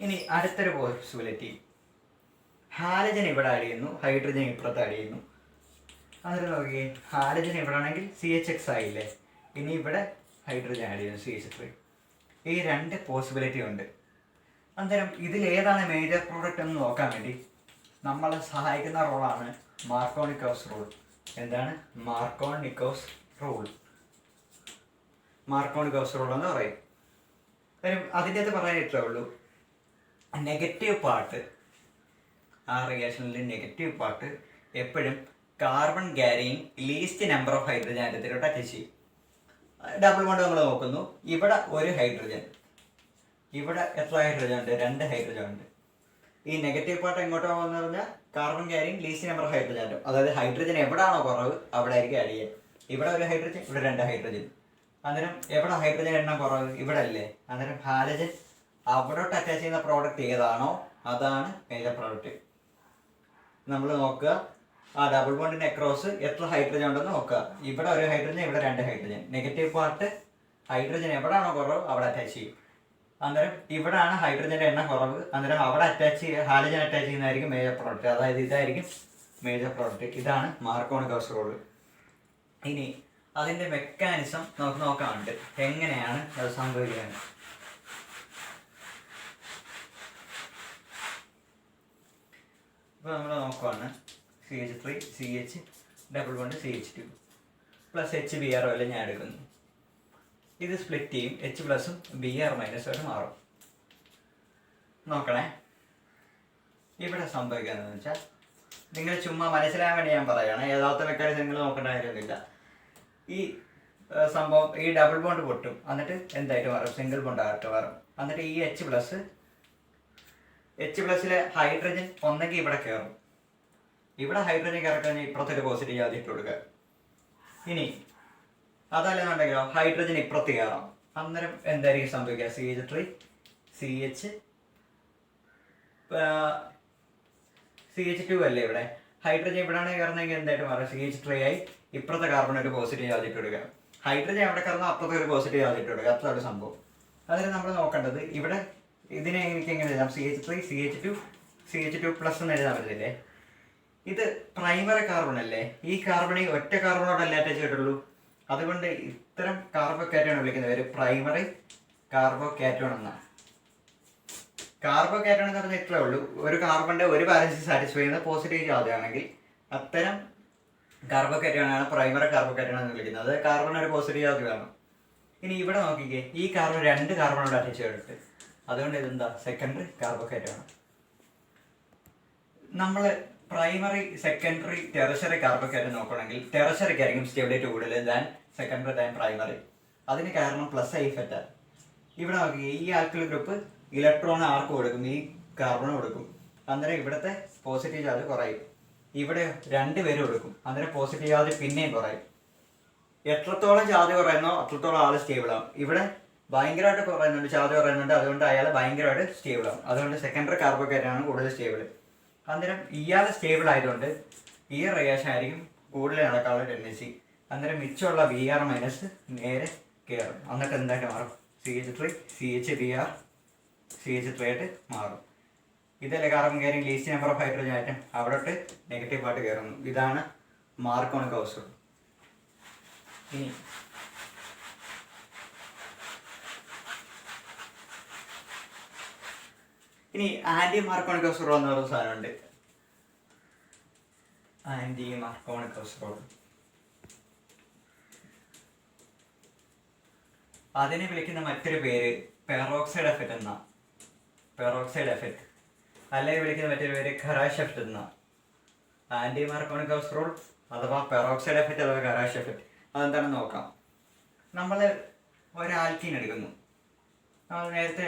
S1: ഇനി അടുത്തൊരു പോസിബിലിറ്റി, ഹാലജൻ ഇവിടെ ആഡ് ചെയ്യുന്നു, ഹൈഡ്രജൻ ഇപ്പുറത്ത് ആഡ് ചെയ്യുന്നു. അന്നേരം നോക്കിയേ, ഹാലജൻ ഇവിടെ ആണെങ്കിൽ CHX ആയില്ലേ, ഇനി ഇവിടെ ഹൈഡ്രജൻ ആഡ് ചെയ്യുന്നു, CH3. ഈ 2 പോസിബിലിറ്റി ഉണ്ട്. അന്നേരം ഇതിലേതാണ് മേജർ പ്രോഡക്റ്റ് എന്ന് നോക്കാൻ വേണ്ടി നമ്മളെ സഹായിക്കുന്ന റൂളാണ് മാർക്കോണിക്കോസ് റൂൾ. എന്താണ് മാർക്കോണിക്കോസ് റൂൾ? മാർക്കോണിക്കോസ് റൂൾ എന്ന് പറയും. അതിൻ്റെ അത് പറയാൻ ഇത്രേ ഉള്ളൂ. നെഗറ്റീവ് പാർട്ട്, ആ റിയാക്ഷനിൽ നെഗറ്റീവ് പാർട്ട് എപ്പോഴും carbon carrying least number of hydrogen ആറ്റത്തിലോട്ട് അറ്റാച്ച് ചെയ്യും. ഡബിൾ ബോണ്ട് നമ്മൾ നോക്കുന്നു, ഇവിടെ ഒരു ഹൈഡ്രജൻ, ഇവിടെ എത്ര ഹൈഡ്രജൻ ഉണ്ട്? 2 ഹൈഡ്രജൻ ഉണ്ട്. ഈ നെഗറ്റീവ് പാർട്ട് എങ്ങോട്ടോ പോകുന്നത് പറഞ്ഞാൽ carbon carrying least number of hydrogen atom. അതായത് ഹൈഡ്രജൻ എവിടെയാണോ കുറവ് അവിടെ ആയിരിക്കും ആഡ് ചെയ്യുക. ഇവിടെ ഒരു ഹൈഡ്രജൻ, ഇവിടെ 2 ഹൈഡ്രജൻ. അന്നേരം എവിടെ ഹൈഡ്രജൻ എണ്ണം കുറവ്? ഇവിടെ അല്ലേ. അന്നേരം ഹാലജൻ അവിടോട്ട് അറ്റാച്ച് ചെയ്യുന്ന പ്രോഡക്റ്റ് ഏതാണോ അതാണ് മേജർ പ്രോഡക്റ്റ്. നമ്മൾ നോക്കുക, ആ ഡബിൾ ബോണ്ടിന്റെ അക്രോസ് എത്ര ഹൈഡ്രജൻ ഉണ്ടെന്ന് നോക്കുക. ഇവിടെ ഒരു ഹൈഡ്രജൻ, ഇവിടെ 2 ഹൈഡ്രജൻ. നെഗറ്റീവ് പാർട്ട് ഹൈഡ്രജൻ എവിടെയാണോ കുറവ് അവിടെ അറ്റാച്ച് ചെയ്യും. അന്നേരം ഇവിടാണ് ഹൈഡ്രജന്റെ എണ്ണം കുറവ്. അന്നേരം അവിടെ ഹാലജൻ അറ്റാച്ച് ചെയ്യുന്നതായിരിക്കും മേജർ പ്രോഡക്റ്റ്. അതായത് ഇതായിരിക്കും മേജർ പ്രോഡക്റ്റ്. ഇതാണ് മാർക്കോണിക് റൂൾ. ഇനി അതിന്റെ മെക്കാനിസം നമുക്ക് നോക്കാനുണ്ട്, എങ്ങനെയാണ് അത് സംഭവിക്കുന്നത്. ഇപ്പോൾ നമ്മൾ നോക്കുവാണ് CH3 CH double bond CH2 plus HBr വല്ല ഞാൻ എടുക്കുന്നു. ഇത് സ്പ്ലിറ്റ് ചെയ്യും, H പ്ലസും Br മൈനസും ആയിട്ട് മാറും. നോക്കണേ, ഇവിടെ സംഭവിക്കുന്നതെന്ന് വെച്ചാൽ നിങ്ങൾ ചുമ്മാ മനസ്സിലാകാൻ വേണ്ടി ഞാൻ പറയുകയാണ്, യഥാർത്ഥ മെക്കാനിസം നിങ്ങൾ നോക്കേണ്ട കാര്യമൊന്നുമില്ല. ഈ സംഭവം ഈ ഡബിൾ ബോണ്ട് പൊട്ടും, എന്നിട്ട് എന്തായിട്ട് മാറും, സിംഗിൾ ബോണ്ട് ആയിട്ട് മാറും. എന്നിട്ട് ഈ H പ്ലസിലെ ഹൈഡ്രജൻ ഒന്നെങ്കിൽ ഇവിടെ കയറും. ഇവിടെ ഹൈഡ്രജൻ കയറിക്കഴിഞ്ഞാൽ ഇപ്പുറത്തൊരു പോസിറ്റീവ് ചാർജ് ഇട്ട് കൊടുക്കുക. ഇനി അതല്ലെന്നുണ്ടെങ്കിലോ ഹൈഡ്രജൻ ഇപ്പുറത്ത് കയറാം. അന്നേരം എന്തായിരിക്കും സംഭവിക്കുക, CH3 CH2 അല്ലേ ഇവിടെ, ഹൈഡ്രജൻ ഇവിടെയാണ് കയറുന്നതെങ്കിൽ എന്തായിട്ട് മാറും, CH3 ആയി ഇപ്പുറത്തെ കാർബൺ ഒരു പോസിറ്റീവ് ചാർജ് ഇട്ട് കൊടുക്കുക. ഹൈഡ്രജൻ എവിടെ കയറുന്ന അപ്പുറത്തെ ഒരു പോസിറ്റീവ് ചാർജ് ഇട്ട് കൊടുക്കുക. അത്രയാണ് സംഭവം. അതിന് നമ്മൾ നോക്കേണ്ടത് ഇവിടെ ഇതിനെ എനിക്ക് എങ്ങനെ എഴുതാം, CH3 CH2 പ്ലസ് എന്ന് എഴുതാൻ പറ്റത്തില്ലേ. ഇത് പ്രൈമറി കാർബൺ അല്ലേ, ഈ കാർബണിൽ ഒറ്റ കാർബണോടല്ലേ അറ്റാച്ച് ചെയ്തിട്ടുള്ളൂ. അതുകൊണ്ട് ഇത്തരം കാർബോകാറ്റോൺ വിളിക്കുന്ന പേര് പ്രൈമറി കാർബോകാറ്റോൺ എന്നാണ്. കാർബോകാറ്റോൺ എന്ന് പറഞ്ഞാൽ ഇത്രേ ഉള്ളൂ, ഒരു കാർബണിന്റെ ഒരു ബാലൻസ് സാറ്റിസ്ഫൈ ചെയ്യുന്ന പോസിറ്റീവ് ചാർജ് ആണെങ്കിൽ അത്തരം കാർബോകാറ്റോൺ ആണ് പ്രൈമറി കാർബോകാറ്റോൺ എന്ന് വിളിക്കുന്നത്. കാർബൺ ഒരു പോസിറ്റീവ് ചാർജ് വേണം. ഇനി ഇവിടെ നോക്കിക്കേ, ഈ കാർബൺ രണ്ട് കാർബണോട് അറ്റാച്ച് ചെയ്തിട്ട്, അതുകൊണ്ട് ഇതെന്താ സെക്കൻഡറി കാർബോകാറ്റോൺ. നമ്മൾ പ്രൈമറി സെക്കൻഡറി ടെറഷറി കാർബോകാറ്റോൺ നോക്കുകയാണെങ്കിൽ ടെറഷറിക്കായിരിക്കും സ്റ്റെബിലിറ്റി കൂടുതൽ ദാൻ സെക്കൻഡറി ദാൻ പ്രൈമറി. അതിന് കാരണം പ്ലസ് ഐ ഇഫക്റ്റാണ്. ഇവിടെ നോക്കിക്കേ, ഈ ആൽക്കിൽ ഗ്രൂപ്പ് ഇലക്ട്രോൺ ആർക്ക് കൊടുക്കും, ഈ കാർബൺ കൊടുക്കും. അന്നേരം ഇവിടുത്തെ പോസിറ്റീവ് ചാർജ് കുറയും. ഇവിടെ രണ്ടുപേരും കൊടുക്കും, അന്നേരം പോസിറ്റീവ് ചാർജ് പിന്നെയും കുറയും. എത്രത്തോളം ചാർജ് കുറയുന്നോ അത്രത്തോളം ആൾ സ്റ്റേബിൾ ആവും. ഇവിടെ ഭയങ്കരമായിട്ട് കുറയുന്നുണ്ട്, ചാർജ് കുറയുന്നുണ്ട്, അതുകൊണ്ട് അയാൾ ഭയങ്കരമായിട്ട് സ്റ്റേബിൾ ആവും. അതുകൊണ്ട് സെക്കൻഡറി കാർബോകാറ്റോൺ കൂടുതൽ സ്റ്റേബിൾ. അന്നേരം ഇയാൾ സ്റ്റേബിൾ ആയതുകൊണ്ട് ഈ റിയാക്ഷൻ ആയിരിക്കും കൂടുതൽ നടക്കാനുള്ള ടെൻഡൻസി. അന്നേരം മിച്ചമുള്ള Br മൈനസ് നേരെ കയറും. എന്നിട്ട് എന്തായിട്ട് മാറും, CH3 CHBr CH3 ആയിട്ട് മാറും. ഇതല്ലേ കാർബൺ കയറി least number of hydrogen atom അവിടോട്ട് നെഗറ്റീവ് ആയിട്ട് കയറുന്നു. ഇതാണ് മാർക്കോണിക് റൂൾ. ഇനി ആന്റി മാർക്കോണിക് റൂൾ എന്ന് പറയുന്ന സാധനമുണ്ട്. ആന്റി മാർക്കോണിക് റൂൾ അതിനെ വിളിക്കുന്ന മറ്റൊരു പേര് പെറോക്സൈഡ് എഫക്റ്റ് എന്നാ. പെറോക്സൈഡ് എഫക്റ്റ് അല്ലെങ്കിൽ വിളിക്കുന്ന മറ്റൊരു പേര് ഖറാഷ് എഫക്റ്റ് എന്നാ. ആന്റി മാർക്കോണിക് റൂൾ അഥവാ പെറോക്സൈഡ് എഫക്റ്റ് അഥവാ ഖറാഷ് എഫക്റ്റ് അതെന്താണെന്ന് നോക്കാം. നമ്മൾ ഒരു ആൽക്കീൻ എടുക്കുന്നു, നമ്മൾ നേരത്തെ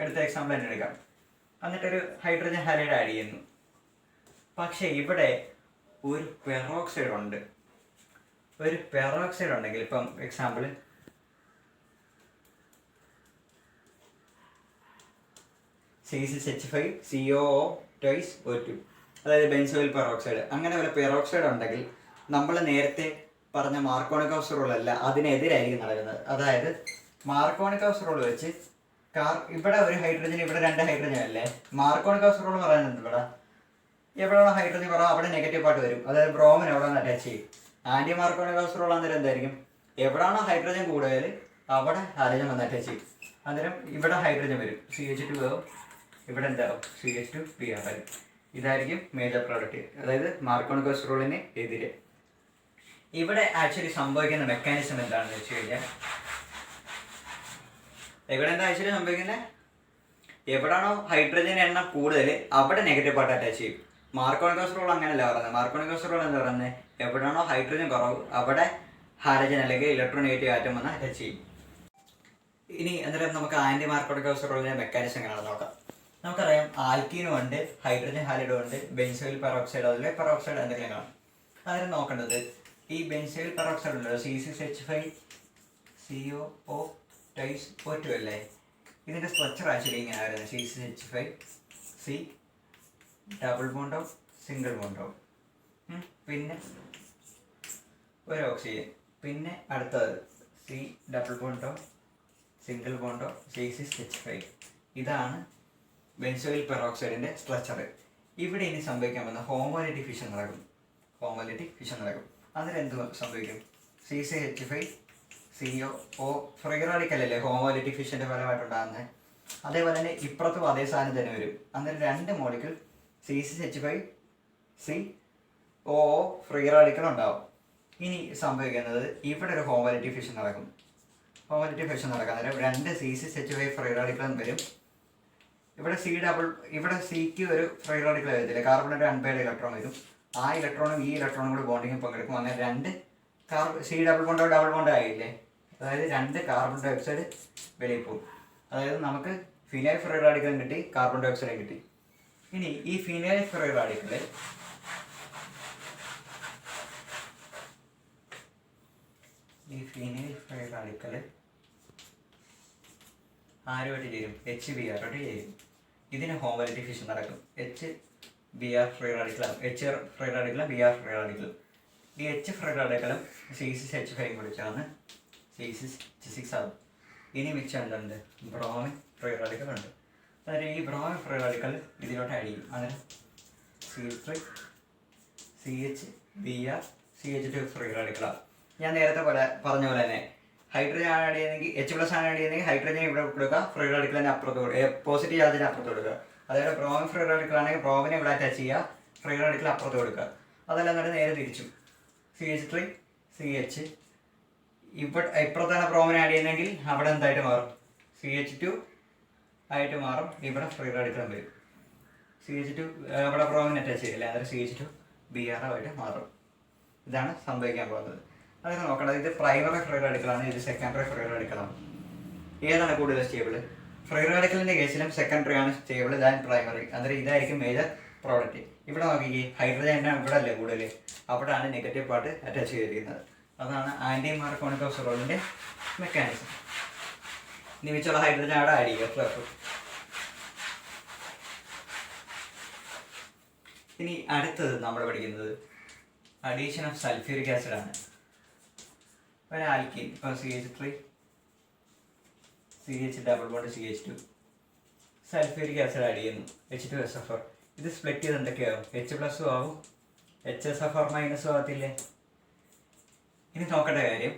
S1: എടുത്ത എക്സാമ്പിൾ തന്നെ എടുക്കാം. എന്നിട്ടൊരു ഹൈഡ്രജൻ ഹാലൈഡ് ആഡ് ചെയ്യുന്നു. പക്ഷേ ഇവിടെ ഒരു പെറോക്സൈഡ് ഉണ്ട്. ഒരു പെറോക്സൈഡ് ഉണ്ടെങ്കിൽ ഇപ്പം എക്സാമ്പിൾ C6H5COO2, അതായത് ബെൻസോയിൽ പെറോക്സൈഡ്. അങ്ങനെ ഒരു പെറോക്സൈഡ് ഉണ്ടെങ്കിൽ നമ്മൾ നേരത്തെ പറഞ്ഞ മാർക്കോണിക് റൂൾ അല്ല, അതിനെതിരായിരിക്കും നടക്കുന്നത്. അതായത് മാർക്കോണിക് റൂൾ വെച്ച് ഇവിടെ ഒരു ഹൈഡ്രജൻ ഇവിടെ രണ്ട് ഹൈഡ്രജൻ അല്ലേ. മാർക്കോണിക് റൂൾ പറയുന്നുണ്ട് ഇവിടെ എവിടെയാണോ ഹൈഡ്രജൻ കുറവ് അവിടെ നെഗറ്റീവ് പാർട്ട് വരും. അതായത് ബ്രോമിൻ എവിടെ നിന്ന് അറ്റാച്ച് ചെയ്യും. ആന്റി മാർക്കോണിക് റൂൾ അന്നേരം എന്തായിരിക്കും, എവിടെയാണോ ഹൈഡ്രജൻ കൂടുതൽ അവിടെ ഹാലജൻ വന്ന് അറ്റാച്ച് ചെയ്യും. അന്നേരം ഇവിടെ ഹൈഡ്രജൻ വരും, CH2 ആവും, ഇവിടെ എന്താവും CH2Br ആയിരിക്കും. ഇതായിരിക്കും മേജർ പ്രോഡക്റ്റ്, അതായത് മാർക്കോണിക് റൂളിന് എതിരെ. ഇവിടെ ആക്ച്വലി സംഭവിക്കുന്ന മെക്കാനിസം എന്താണെന്ന് വെച്ച് കഴിഞ്ഞാൽ, ഇവിടെ എന്താ ആക്ച്വലി സംഭവിക്കുന്നത്, എവിടാണോ ഹൈഡ്രജൻ എണ്ണം കൂടുതൽ അവിടെ നെഗറ്റീവ് പാർട്ട് അറ്റാച്ച് ചെയ്യും. മാർക്കോണിക് റൂൾ അങ്ങനെയല്ല പറയുന്നത്. മാർക്കോണിക് റൂൾ എന്താ പറയുന്നത്, എവിടാണോ ഹൈഡ്രജൻ കുറവ് അവിടെ ഹാലജൻ അല്ലെങ്കിൽ ഇലക്ട്രോനെഗറ്റീവ് ആറ്റം വന്ന് അറ്റാച്ച് ചെയ്യും. ഇനി എന്നിട്ട് നമുക്ക് ആന്റി മാർക്കോണിക് റൂളിന്റെ മെക്കാനിസം എങ്ങനെയാണെന്ന് നോക്കാം. നമുക്കറിയാം ആൽക്കീനും ഉണ്ട്, ഹൈഡ്രജൻ ഹാലൈഡും ഉണ്ട്, ബെൻസോയിൽ പെറോക്സൈഡ് അതിലെ പെറോക്സൈഡ് എന്തെങ്കിലും കാണും. അതിന് നോക്കേണ്ടത് ഈ ബെൻസോയിൽ പെറോക്സൈഡ് ഉണ്ടല്ലോ, C6H5COO2 അല്ലേ. ഇതിൻ്റെ സ്ട്രക്ചർ ആക്ച്വലി ഇങ്ങനെ വരുന്നത് C6H5C ഡബിൾ ബോണ്ടോ സിംഗിൾ ബോണ്ടോ, പിന്നെ ഒരു ഓക്സിജൻ, പിന്നെ അടുത്തത് C ഡബിൾ ബോണ്ടോ സിംഗിൾ ബോണ്ട് ഓഫ് C6H5. ഇതാണ് ബെൻസോയിൽ പെറോക്സൈഡിൻ്റെ സ്ട്രക്ചർ. ഇവിടെ ഇനി സംഭവിക്കാൻ പോകുന്ന ഹോമോലൈറ്റിക് ഫിഷൻ നടക്കും. അതിൽ എന്ത് സംഭവിക്കും? C6H5CO ഫ്രീ റാഡിക്കൽ അല്ലേ ഹോമോലൈറ്റിക് ഫിഷൻ്റെ ഫലമായിട്ടുണ്ടാകുന്നത്. അതേപോലെ തന്നെ ഇപ്പുറത്തും അതേ സാധനം തന്നെ വരും. അന്നേരം 2 മോളിക്യൂൾ C6H5CO ഫ്രീ റാഡിക്കൽ ഉണ്ടാവും. ഇനി സംഭവിക്കുന്നത് ഇവിടെ ഒരു ഹോമോലൈറ്റിക് ഫിഷൻ നടക്കും. അന്നേരം 2 C6H5 ഫ്രീ റാഡിക്കൽ വരും. ഇവിടെ സിക്ക് ഒരു ഫ്രീ റാഡിക്കൽ വരത്തില്ല. കാർബണിന് ഒരു അൺപെയർഡ് ഇലക്ട്രോൺ വരും. ആ ഇലക്ട്രോണും ഈ ഇലക്ട്രോണും കൂടി ബോണ്ടിങ്ങിൽ പങ്കെടുക്കും. അങ്ങനെ 2 C ഡബിൾ ബോണ്ട് ആയില്ലേ. അതായത് 2 കാർബൺ ഡൈ ഓക്സൈഡ് വെളിയിൽ പോകും. അതായത് നമുക്ക് ഫിനൈൽ ഫ്രീ റാഡിക്കലും കിട്ടി, കാർബൺ ഡൈ ഓക്സൈഡും കിട്ടി. ഇനി ഈ ഫിനൈൽ ഫ്രീ റാഡിക്കല് ആരുമായിട്ട് ചേരും? HBr ചേരും. ഇതിന് ഹോമോലൈറ്റിക് ഫിഷൻ നടക്കും. HBr ഫ്രീ റാഡിക്കലാണ്. H ഫ്രീ റാഡിക്കലും Br ഫ്രീ റാഡിക്കലും. ഈ H ഫ്രീ റാഡിക്കലും C6H5 കൂടി ചേർന്ന് C6H6 ആവും. ഇനി മിച്ചം എന്തുണ്ട്? ബ്രോമിൻ ഫ്രീ റാഡിക്കൽ ഉണ്ട്. അതായത് ഈ ബ്രോമിൻ ഫ്രീ റാഡിക്കൽ ഇതിലോട്ട് ആഡ് ചെയ്യും. അന്നേരം C3 CH Br CH2 free റാഡിക്കലാണ്. ഞാൻ നേരത്തെ പറഞ്ഞ പോലെ തന്നെ ഹൈഡ്രജൻ ആണ് ആഡ് ചെയ്യുന്നെങ്കിൽ H+ ആണ് ആഡ് ചെയ്യുന്നെങ്കിൽ ഹൈഡ്രജൻ ഇവിടെ കൊടുക്കുക, ഫ്രീ റാഡിക്കലിനെ അപ്പുറത്ത് കൊടുക്കുക, പോസിറ്റീവ് ചാർജിനെ അപ്പുറത്ത് കൊടുക്കുക. അതായത് ബ്രോമിൻ ഫ്രീ റാഡിക്കൽ ആണെങ്കിൽ ബ്രോമിനെ ഇവിടെ അറ്റാച്ച് ചെയ്യുക, ഫ്രീ റാഡിക്കൽ അപ്പുറത്ത് കൊടുക്കുക. അതെല്ലാം എന്നിട്ട് നേരെ തിരിച്ചു CH3 CH ഇവിടെ ഇപ്പുറത്താണ് ബ്രോമിനെ ആഡ് ചെയ്യുന്നെങ്കിൽ അവിടെ എന്തായിട്ട് മാറും? CH2 ആയിട്ട് മാറും. ഇവിടെ ഫ്രീ റാഡിക്കലും വരും. CH2 അവിടെ ബ്രോമിനെ അറ്റാച്ച് ചെയ്യില്ല, അതായത് CH2 Br ആയിട്ട് മാറും. ഇതാണ് സംഭവിക്കാൻ പോകുന്നത്. അതൊക്കെ നോക്കേണ്ടത്. ഇത് പ്രൈമറി ഫ്രീ റാഡിക്കലാണ്, ഇത് സെക്കൻഡറി ഫ്രീ റാഡിക്കലാണ്. ഏതാണ് കൂടുതൽ സ്റ്റേബിൾ? ഫ്രീ റാഡിക്കലിൻ്റെ കേസിലും സെക്കൻഡറി ആണ് സ്റ്റേബിൾ ദാൻ പ്രൈമറി. അന്നേരം ഇതായിരിക്കും മേജർ പ്രോഡക്റ്റ്. ഇവിടെ നോക്കിക്കേ, ഹൈഡ്രജൻ ഇവിടെ അല്ലേ കൂടുതൽ, അവിടെയാണ് നെഗറ്റീവ് പാർട്ട് അറ്റാച്ച് ചെയ്തിരിക്കുന്നത്. അതാണ് ആൻറ്റി മാർക്കോണിക്കോസറോളിൻ്റെ മെക്കാനിസം. ഇനി വെച്ചുള്ള ഹൈഡ്രജൻ അവിടെ ആഡ് ചെയ്യുക. ഇനി അടുത്തത് നമ്മൾ പഠിക്കുന്നത് അഡീഷൻ ഓഫ് സൾഫ്യൂരിക് ആസിഡ് ആണ്. ഒരു ആൽക്കീൻ, ഇപ്പോൾ CH3 CH double bond CH2 sulphuric acid add ചെയ്യുന്നു, H2SO4. ഇത് സ്പ്ലിറ്റ് ചെയ്ത് എന്തൊക്കെയാവും? H+ ആവും, HSO4- ആവത്തില്ലേ? ഇനി നോക്കേണ്ട കാര്യം,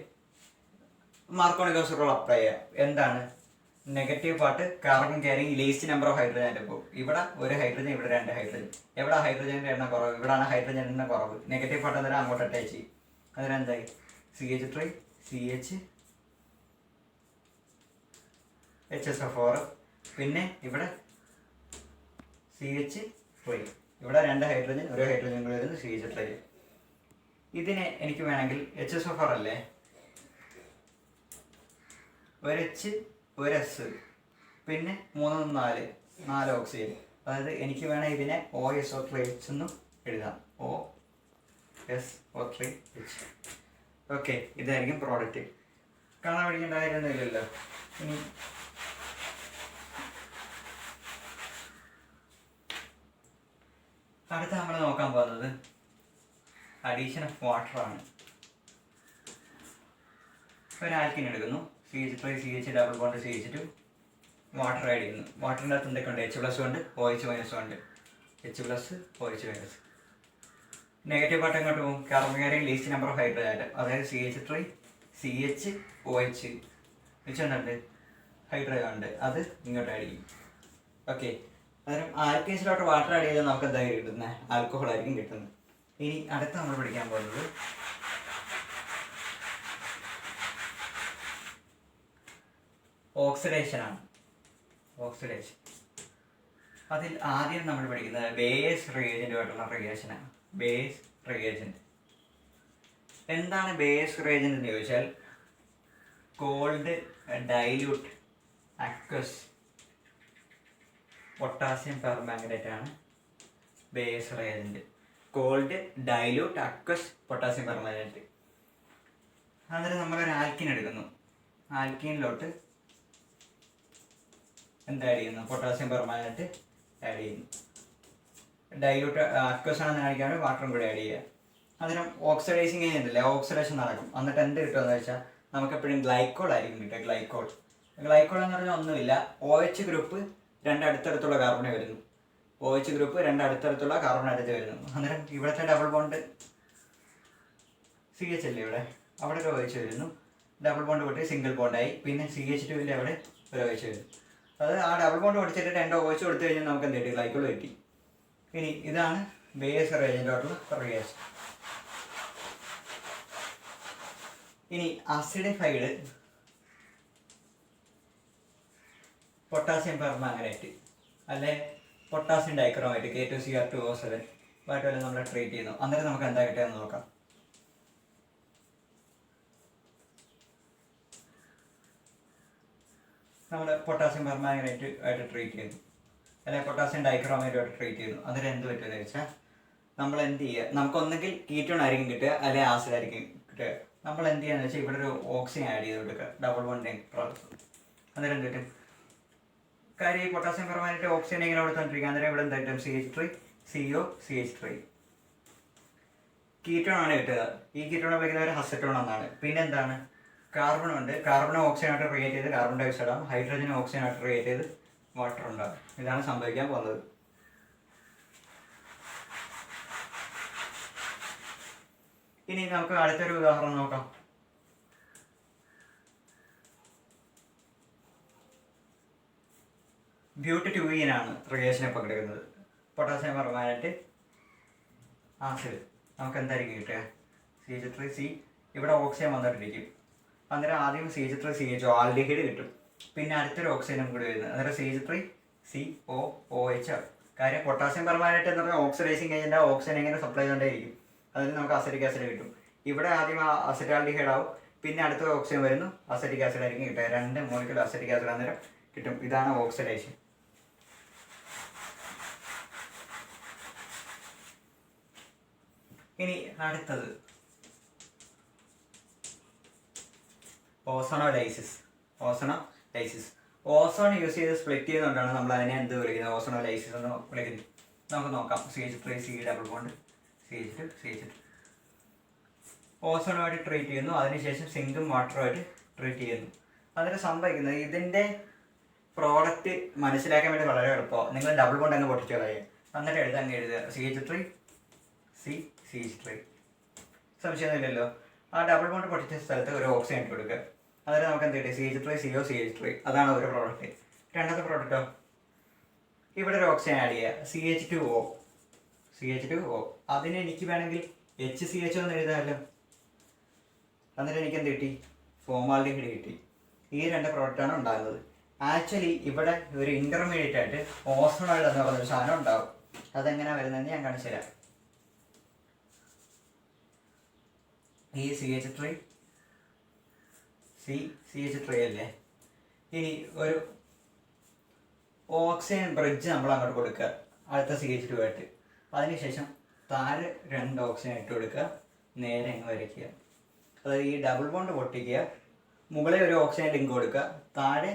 S1: മാർക്കോണിക്കോസറോൾ അപ്ലൈ ചെയ്യാം. എന്താണ് negative part? Carbon carrying least number of ഹൈഡ്രജൻ്റെ പോകും. ഇവിടെ ഒരു ഹൈഡ്രജൻ, ഇവിടെ 2 ഹൈഡ്രജൻ. എവിടെ ഹൈഡ്രജൻ്റെ എണ്ണം കുറവ്? ഇവിടെയാണ് ഹൈഡ്രജൻ്റെ എണ്ണം കുറവ്. നെഗറ്റീവ് പാർട്ട് അന്നേരം അങ്ങോട്ട് അറ്റാച്ച് ചെയ്യും. അന്നേരം എന്തായി? CH3 CH HSO4. പിന്നെ ഇവിടെ CH3. ഇവിടെ 2 ഹൈഡ്രജൻ, ഒരു ഹൈഡ്രജൻ കൂടി വരുന്നത് CH3. ഇതിനെ എനിക്ക് വേണമെങ്കിൽ HSO4 അല്ലേ, ഒരു H ഒരു S പിന്നെ 3 4 ഓക്സിജൻ. അതായത് എനിക്ക് വേണം ഇതിനെ OSO3H എന്നും എഴുതാം. OSO3H. ഓക്കെ, ഇതായിരിക്കും പ്രോഡക്റ്റ്. കാണാൻ പഠിക്കേണ്ട കാര്യമൊന്നുമില്ലല്ലോ. ഇനി അടുത്ത നമ്മൾ നോക്കാൻ പോകുന്നത് അഡീഷൻ ഓഫ് വാട്ടർ ആണ്. ഒരു ആൽക്കിൻ എടുക്കുന്നു, CH3 CH double bond CH2, water add ചെയ്യുന്നു. വാട്ടറിൻ്റെ അകത്ത് എന്തൊക്കെയുണ്ട്? H+ ഉണ്ട്, OH- ഉണ്ട്. H+, OH-. നെഗറ്റീവ് പാർട്ട് എങ്ങോട്ട് പോകും? Carbon carrying least number of hydrogen. അതായത് CH3 CH OH വെച്ചുണ്ട്, ഹൈഡ്രജൻ ഉണ്ട്, അത് ഇങ്ങോട്ട് ആഡ് ചെയ്യും. ഓക്കെ, അന്നേരം ആൽക്കേസിലോട്ട് വാട്ടർ ആഡ് ചെയ്താൽ നമുക്ക് എന്തായാലും കിട്ടുന്നത്? ആൽക്കഹോൾ ആയിരിക്കും കിട്ടുന്നത്. ഇനി അടുത്ത നമ്മൾ പഠിക്കാൻ പോകുന്നത് ഓക്സിഡേഷൻ ആണ്. അതിൽ ആദ്യം നമ്മൾ പഠിക്കുന്നത് ബേസ് റിയേജൻറ്റുമായിട്ടുള്ള റിയേഷനാണ്. ബേസ് റിയേജൻറ്റ് എന്താണ്? ബേസ് റിയേജൻറ്റ് എന്ന് ചോദിച്ചാൽ cold dilute aqueous potassium permanganate ആണ് base reagent. Cold dilute aqueous potassium permanganate. അന്നേരം നമ്മളൊരു ആൽക്കിൻ എടുക്കുന്നു. ആൽക്കീനിലോട്ട് എന്താ ആഡ് ചെയ്യുന്നു? പൊട്ടാസ്യം പെർമാംഗനേറ്റ് ആഡ് ചെയ്യുന്നു. ഡൈല്യൂട്ട് അക്വസ് ആണെന്ന് കാണിക്കാൻ വാട്ടറും കൂടി ആഡ് ചെയ്യുക. അന്നേരം ഓക്സിഡൈസിങ് ചെയ്യുന്നില്ലേ, ഓക്സിഡേഷൻ നടക്കും. എന്നിട്ട് എന്ത് കിട്ടുമെന്ന് വെച്ചാൽ നമുക്ക് എപ്പോഴും ഗ്ലൈക്കോൾ ആയിരിക്കും കിട്ടുക. ഗ്ലൈക്കോൾ ഗ്ലൈക്കോൾ എന്ന് പറഞ്ഞാൽ ഒന്നുമില്ല, OH ഗ്രൂപ്പ് 2 അടുത്തടുത്തുള്ള കാർബണേ വരുന്നു. OH ഗ്രൂപ്പ് 2 അടുത്തടുത്തുള്ള കാർബൺ അടുത്ത് വരുന്നു. അന്നേരം ഇവിടുത്തെ ഡബിൾ ബോണ്ട് CH അല്ലേ ഇവിടെ, അവിടെ ഒരു OH വരുന്നു. ഡബിൾ ബോണ്ട് പൊട്ടി സിംഗിൾ ബോണ്ടായി. പിന്നെ CH2 അവിടെ ഒരു OH വരുന്നു. അത് ആ ഡബിൾ ബോണ്ട് പൊടിച്ചിട്ട് 2 OH കൊടുത്തു കഴിഞ്ഞാൽ നമുക്ക് എന്ത് കിട്ടി? ഗ്ലൈക്കോൾ കിട്ടി. ഇനി ഇതാണ് ബേസ് റിയേജൻ്റായിട്ടുള്ള റിയാക്ഷൻ. ഇനി അസിഡിഫൈഡ് പൊട്ടാസ്യം പെർമാംഗനേറ്റ് അല്ലെ പൊട്ടാസ്യം ഡൈക്രോമേറ്റ് K2Cr2O7 ആയിട്ട് നമ്മൾ ട്രീറ്റ് ചെയ്യുന്നു. അന്നേരം നമുക്ക് എന്താ കിട്ടുകയെന്ന് നോക്കാം. നമ്മൾ പൊട്ടാസ്യം പെർമാംഗനേറ്റ് ആയിട്ട് ട്രീറ്റ് ചെയ്യുന്നു, അല്ലെങ്കിൽ പൊട്ടാസ്യം ഡൈക്രോമേറ്റ് ആയിട്ട് ട്രീറ്റ് ചെയ്യുന്നു. അന്നേരം എന്ത് പറ്റുമെന്ന് വെച്ചാൽ നമ്മൾ എന്ത് ചെയ്യുക, നമുക്കൊന്നെങ്കിൽ കീറ്റോൺ ആയിരിക്കും കിട്ടുക, അല്ലെങ്കിൽ ആസിഡ് ആയിരിക്കും കിട്ടുക. നമ്മൾ എന്ത് ചെയ്യാന്ന് വെച്ചാൽ ഇവിടെ ഒരു ഓക്സിജൻ ആഡ് ചെയ്ത് കൊടുക്കുക, ഡബിൾ ബോണ്ടിങ് പ്രോസസ്. അന്നേരം എന്ത് കിട്ടും? കാര്യം ഈ പൊട്ടാസ്യം പെർമാംഗനേറ്റ് ഓക്സിജൻ ഇങ്ങനെ കൊടുത്തോണ്ടിരിക്കുക. അന്നേരം ഇവിടെ എന്താ കിട്ടും? CH3 CO CH3 കീറ്റോൺ ആണ് കിട്ടുക. ഈ കീറ്റോൺ ഉപയോഗിക്കുന്നവർ അസറ്റോൺ എന്നാണ്. പിന്നെ എന്താണ്? കാർബൺ ഉണ്ട്, കാർബൺ ഓക്സിജൻ ആയിട്ട് റിയേറ്റ് ചെയ്ത് കാർബൺ ഡൈ ഓക്സൈഡ് ആവും, ഹൈഡ്രജൻ ഓക്സിജൻ ആയിട്ട് റിയേറ്റ് ചെയ്ത് വാട്ടർ ഉണ്ടാകും. ഇതാണ് സംഭവിക്കാൻ പോകുന്നത്. ഇനി നമുക്ക് അടുത്തൊരു ഉദാഹരണം നോക്കാം. ബ്യൂട്ട്-2-യീനാണ് റിയേഷനെ പങ്കെടുക്കുന്നത്. പൊട്ടാസ്യം പെർമാംഗനേറ്റ് ആസിഡ് നമുക്ക് എന്തായിരിക്കും കിട്ടുക? CH3C ഇവിടെ ഓക്സിജൻ വന്നിട്ടിരിക്കും. അന്നേരം ആദ്യം CH3CHO ആൽഡിഹൈഡ് കിട്ടും. പിന്നെ അടുത്തൊരു ഓക്സിജനും കൂടി വരുന്നത്. അന്നേരം CH3COOH. കാര്യം പൊട്ടാസ്യം പെർമാംഗനേറ്റ് എന്ന് പറഞ്ഞാൽ ഓക്സിഡൈസിങ് ഏജന്റ്, ഓക്സിജൻ എങ്ങനെ സപ്ലൈ ചെയ്തുകൊണ്ടേയിരിക്കും. അതിന് നമുക്ക് അസറ്റിക് ആസിഡ് കിട്ടും. ഇവിടെ ആദ്യം അസറ്റാൽഡിഹൈഡ് ആവും, പിന്നെ അടുത്ത ഓക്സിജൻ വരുന്നു, അസറ്റിക് ആസിഡ് ആയിരിക്കും കിട്ടുക. 2 മോളിക്യൂൾ അസറ്റിക് ആസിഡ് അന്നേരം കിട്ടും. ഇതാണ് ഓക്സിഡേഷൻ. ഇനി അടുത്തത് ഓസോണോലൈസിസ്. ഓസോൺ യൂസ് ചെയ്ത് സ്പ്ലിറ്റ് ചെയ്യുന്നതുകൊണ്ടാണ് നമ്മൾ അതിനെ എന്ത് വിളിക്കുന്നത്? ഓസോണോലൈസിസ് എന്ന് വിളിക്കുന്നത്. നമുക്ക് നോക്കാം. CH3C double bond CH2 ഓസോണുമായിട്ട് treat ചെയ്യുന്നു. അതിനുശേഷം സിങ്കും വാട്ടറുമായിട്ട് ട്രീറ്റ് ചെയ്യുന്നു. അതിന് സംഭവിക്കുന്നത് ഇതിൻ്റെ പ്രോഡക്റ്റ് മനസ്സിലാക്കാൻ വേണ്ടി വളരെ എളുപ്പമാണ്. നിങ്ങൾ ഡബിൾ ബോണ്ട് അങ്ങ് പൊട്ടിച്ച് കളയുക, എന്നിട്ട് എഴുതുക CH3 സംശയമൊന്നുമില്ലല്ലോ. ആ ഡബിൾ ബോണ്ട് പൊട്ടിച്ച സ്ഥലത്ത് ഒരു ഓക്സിജൻ ഇട്ട് കൊടുക്കുക. അതിന് നമുക്ക് എന്ത് കിട്ടി? CH3CO CH3. അതാണ് ഒരു പ്രോഡക്റ്റ്. രണ്ടാമത്തെ പ്രോഡക്റ്റോ, ഇവിടെ ഒരു ഓക്സിജൻ ആഡ് ചെയ്യുക, CH2O. അതിന് എനിക്ക് വേണമെങ്കിൽ HCHO എന്ന് എഴുതാമല്ലോ. എന്നിട്ട് എനിക്ക് എന്ത് കിട്ടി? ഫോമാൽഡിഹൈഡ് കിട്ടി. ഈ 2 പ്രോഡക്റ്റാണ് ഉണ്ടാകുന്നത്. ആക്ച്വലി ഇവിടെ ഒരു ഇൻ്റർമീഡിയറ്റ് ആയിട്ട് ഓസോണൈഡ് എന്ന് പറഞ്ഞൊരു സാധനം ഉണ്ടാവും. അതെങ്ങനെയാണ് വരുന്നതെന്ന് ഞാൻ കാണിച്ചു തരാം. ഈ CH3 അല്ലേ. ഇനി ഒരു ഓക്സിജൻ ബ്രിഡ്ജ് നമ്മൾ അങ്ങോട്ട് കൊടുക്കുക, അടുത്ത CH2 ആയിട്ട്. അതിനുശേഷം താഴെ 2 ഓക്സിജൻ ഇട്ട് കൊടുക്കുക, നേരെ അങ്ങ് വരയ്ക്കുക. അതായത് ഈ ഡബിൾ ബോണ്ട് പൊട്ടിക്കുക, മുകളിൽ ഒരു ഓക്സിജൻ ലിങ്ക് കൊടുക്കുക, താഴെ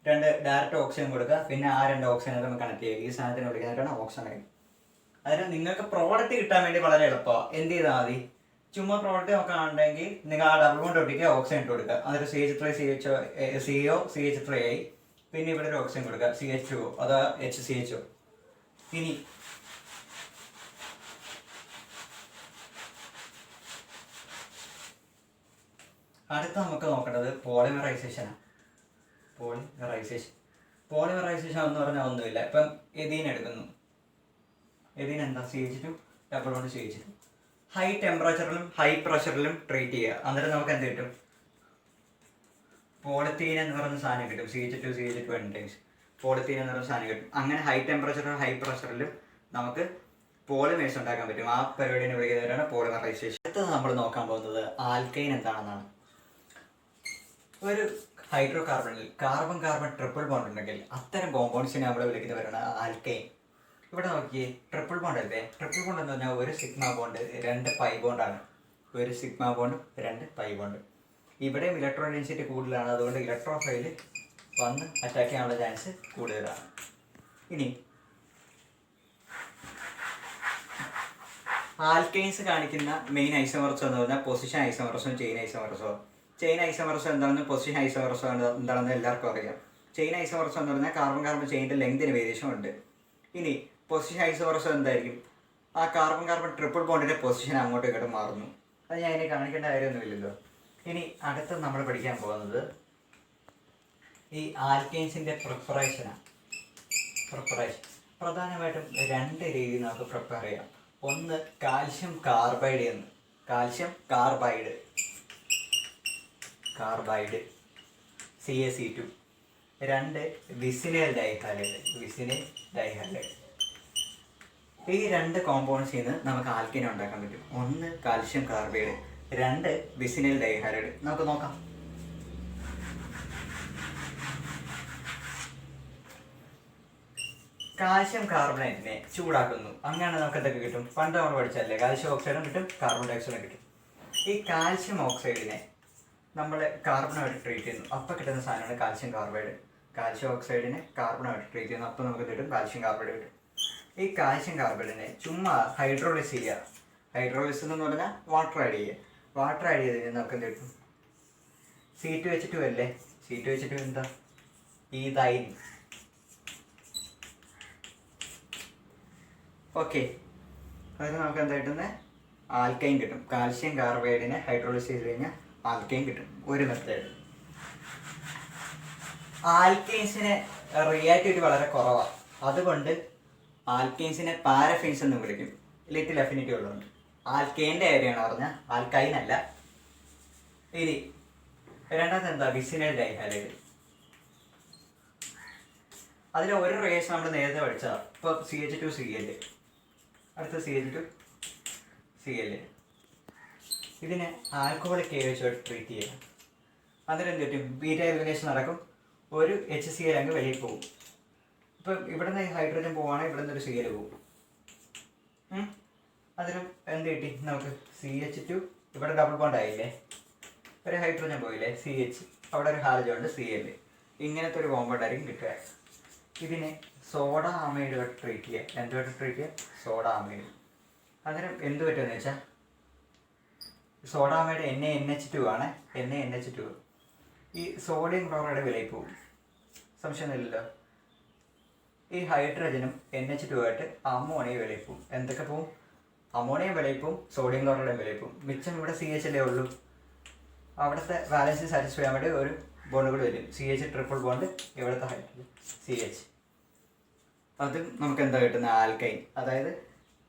S1: 2 ഡയറക്റ്റ് ഓക്സിജൻ കൊടുക്കുക, പിന്നെ ആ 2 ഓക്സിജൻ നമ്മൾ കണക്ട് ചെയ്യുക. ഈ സാധനത്തിന് വിളിക്കുന്നതാണ് ഓക്സിജൻ. അതിന് നിങ്ങൾക്ക് പ്രോഡക്റ്റ് കിട്ടാൻ വേണ്ടി വളരെ എളുപ്പമാണ്. എന്ത് ചെയ്താൽ മതി? ചുമ്മാ പ്രോഡക്റ്റ് നോക്കുകയാണെങ്കിൽ നിങ്ങൾ ആ ഡബിൾ ബോണ്ട് ഒട്ടിക്കുക, ഓക്സിജൻ ഇട്ട് കൊടുക്കുക. അതൊരു CH3CO CH3 ആയി. പിന്നെ ഇവിടെ ഒരു ഓക്സിജൻ കൊടുക്കുക, CH2O, അത് HCHO. ഇനി അടുത്ത നമുക്ക് നോക്കേണ്ടത് പോളിമറൈസേഷനാണ്. പോളിമറൈസേഷൻ എന്ന് പറഞ്ഞാൽ ഒന്നുമില്ല. ഇപ്പം എഥീൻ എടുക്കുന്നു. എഥീൻ എന്താ? CH2 double bond CH2. High ടെമ്പറേച്ചറിലും ഹൈ പ്രഷറിലും ട്രീറ്റ് ചെയ്യുക. അന്നേരം നമുക്ക് എന്ത് കിട്ടും? പോളിത്തീൻ എന്ന് പറയുന്ന സാധനം കിട്ടും. CH2 ടൈംസ് പോളിത്തീൻ എന്ന് പറയുന്ന സാധനം കിട്ടും. അങ്ങനെ ഹൈ ടെമ്പറേച്ചറിലും ഹൈ പ്രഷറിലും നമുക്ക് പോളിമേഴ്സ് ഉണ്ടാക്കാൻ പറ്റും. ആ പരിപാടിനെ വിളിക്കുന്നവരാണ് പോളിമറൈസേഷൻ. അടുത്തത് നമ്മൾ നോക്കാൻ പോകുന്നത് ആൽക്കൈൻ എന്താണെന്നാണ്. ഒരു ഹൈഡ്രോ കാർബണിൽ കാർബൺ ട്രിപ്പിൾ ബോണ്ട് ഉണ്ടെങ്കിൽ അത്തരം കോമ്പൗണ്ട്സിനെ നമ്മൾ വിളിക്കുന്നവരാണ് ആൽക്കൈൻ. ഇവിടെ നോക്കിയേ, ട്രിപ്പിൾ ബോണ്ട് അല്ലേ. ട്രിപ്പിൾ ബോണ്ട് എന്ന് പറഞ്ഞാൽ ഒരു സിഗ്മ ബോണ്ട് 2 പൈ ബോണ്ടാണ്. ഒരു സിഗ്മ ബോണ്ട് 2 പൈ ബോണ്ട്. ഇവിടെയും ഇലക്ട്രോൺ ഡെൻസിറ്റി കൂടുതലാണ്, അതുകൊണ്ട് ഇലക്ട്രോഫൈൽ വന്ന് അറ്റാക്ക് ചെയ്യാനുള്ള ചാൻസ് കൂടുതലാണ്. ഇനി ആൽക്കൈൻസ് കാണിക്കുന്ന മെയിൻ ഐസോമർസ് എന്ന് പറഞ്ഞാൽ പൊസിഷൻ ഐസോമർസും ചെയിൻ ഐസോമർസും. ചെയിൻ ഐസോമറസ് എന്താണെന്ന് പൊസിഷൻ ഐസോമറസ് എന്താണെന്ന് എല്ലാവർക്കും അറിയാം. ചെയിൻ ഐസോമറസ് എന്ന് പറഞ്ഞാൽ കാർബൺ കാർബൺ ചെയിൻ്റെ ലെങ്തിന് വേരിയേഷൻ ഉണ്ട്. ഇനി പൊസിഷൻ ഐസോമറസ് എന്തായിരിക്കും? ആ കാർബൺ കാർബൺ ട്രിപ്പിൾ ബോണ്ടിൻ്റെ പൊസിഷൻ അങ്ങോട്ടും ഇങ്ങോട്ടും മാറുന്നു. അത് ഞാൻ ഇനി കാണിക്കേണ്ട കാര്യമൊന്നുമില്ലല്ലോ. ഇനി അടുത്ത് നമ്മൾ പഠിക്കാൻ പോകുന്നത് ഈ ആൽക്കെയിൻസിൻ്റെ പ്രിപ്പറേഷനാണ്. പ്രിപ്പറേഷൻ പ്രധാനമായിട്ടും 2 രീതിയിൽ നമുക്ക് പ്രിപ്പയർ ചെയ്യാം. ഒന്ന് കാൽഷ്യം കാർബൈഡ് എന്ന്, calcium carbide CaC2. 2 vicinal dihalide, vicinal dihalide. ഈ 2 കോമ്പൗണ്ട്സിൽ നിന്ന് നമുക്ക് ആൽക്കീൻ ഉണ്ടാക്കാൻ പറ്റും. ഒന്ന് കാൽഷ്യം കാർബൈഡ്, 2 വിസിനൽ ഡൈഹാലൈഡ്. നമുക്ക് നോക്കാം. കാൽഷ്യം കാർബണേറ്റിനെ ചൂടാക്കുന്നു. അങ്ങനെ നമുക്ക് എന്തൊക്കെ കിട്ടും? പണ്ട് നമ്മൾ പഠിച്ചല്ലേ, കാൽഷ്യം ഓക്സൈഡും കിട്ടും, കാർബൺ ഡയോക്സൈഡും കിട്ടും. ഈ കാൽഷ്യം ഓക്സൈഡിനെ നമ്മൾ കാർബണായിട്ട് ട്രീറ്റ് ചെയ്യുന്നു, അപ്പോൾ കിട്ടുന്ന സാധനമാണ് കാൽഷ്യം കാർബൈഡ്. കാൽഷ്യം ഓക്സൈഡിനെ കാർബണായിട്ട് ട്രീറ്റ് ചെയ്യുന്നു, അപ്പോൾ നമുക്ക് കിട്ടും കാൽഷ്യം കാർബൈഡ് കിട്ടും. ഈ കാൽഷ്യം കാർബൈഡിനെ ചുമ്മാ ഹൈഡ്രോളിസ് ചെയ്യുക. ഹൈഡ്രോളിസ് എന്ന് പറഞ്ഞാൽ വാട്ടർ ആഡ് ചെയ്യുക. വാട്ടർ ആഡ് ചെയ്ത് കഴിഞ്ഞാൽ നമുക്ക് എന്ത് കിട്ടും? C2H2 അല്ലേ? C2H2 എന്താ? ഈഥൈൻ. ഓക്കെ, അതായത് നമുക്ക് എന്താ കിട്ടുന്നത്? ആൽക്കൈൻ കിട്ടും. കാൽഷ്യം കാർബൈഡിനെ ഹൈഡ്രോളിസ് ചെയ്ത് കഴിഞ്ഞാൽ ആൽക്കൈൻ കിട്ടും. ഒരു മെത്തേഡ്. ആൽക്കൈൻസിന് റിയാക്ടിവിറ്റി വളരെ കുറവാണ്, അതുകൊണ്ട് ആൽക്കൈൻസിനെ പാരഫിൻസ് എന്ന് വിളിക്കും. ലിറ്റിൽ അഫിനിറ്റി ഉള്ളതുകൊണ്ട്. ആൽക്കൈൻ്റെ കാര്യമാണ് പറഞ്ഞാൽ, ആൽക്കൈൻ അല്ല. ഇനി രണ്ടാമത് എന്താ? Vicinal dihalide. അതിൽ ഒരു റിയേഷൻ നമ്മൾ നേരത്തെ പഠിച്ചതാണ്. ഇപ്പോൾ CH2Cl, അടുത്ത CH2Cl. ഇതിനെ ആൽക്കഹോളിക് AOH ട്രീറ്റ് ചെയ്യാം. അന്നേരം എന്ത് പറ്റും? ബീറ്റ എലിമിനേഷൻ നടക്കും. ഒരു HCl അങ്ങ് വെളിയിൽ പോകും. ഇപ്പം ഇവിടെ നിന്ന് ഹൈഡ്രജൻ പോവുകയാണെങ്കിൽ ഇവിടെ നിന്ന് ഒരു Cl പോകും. അതിനും എന്ത് കിട്ടി നമുക്ക്? CH2, ഇവിടെ ഡബിൾ ബോണ്ട് ആയില്ലേ, ഒരു ഹൈഡ്രജൻ പോയില്ലേ, CH, അവിടെ ഒരു ഹാലജൻ ഉണ്ട്, Cl. ഇങ്ങനത്തെ ഒരു കോമ്പൗണ്ട് ആയിരിക്കും കിട്ടുക. ഇതിനെ സോഡ അമൈഡുമായിട്ട് ട്രീറ്റ് ചെയ്യുക. എന്തുമായിട്ട് ട്രീറ്റ് ചെയ്യുക? Soda amide. അന്നേരം എന്ത് പറ്റുമെന്ന് വെച്ചാൽ, സോഡ അമൈഡ് NaNH2 ആണ്. NaNH2 ഈ സോഡിയം ക്ലോറൈഡ് വിലയിൽ പോകും, സംശയമൊന്നുമില്ലല്ലോ. ഈ ഹൈഡ്രജനും NH2 ആയിട്ട് അമോണിയ വിലയിൽ പോകും. എന്തൊക്കെ പോകും? അമോണിയ വിലയിൽ പോകും, സോഡിയം ക്ലോറൈഡും വിലയിൽ പോകും. മിച്ചം ഇവിടെ CH അല്ലേ ഉള്ളൂ. അവിടുത്തെ ബാലൻസ് സാറ്റിസ്ഫൈ ചെയ്യാൻ വേണ്ടി ഒരു ബോണ്ട് കൂടി വരും. CH ട്രിപ്പിൾ ബോണ്ട്, ഇവിടുത്തെ ഹൈഡ്രജൻ CH. അതും നമുക്ക് എന്താ കിട്ടുന്നത്? ആൽക്കൈൻ. അതായത്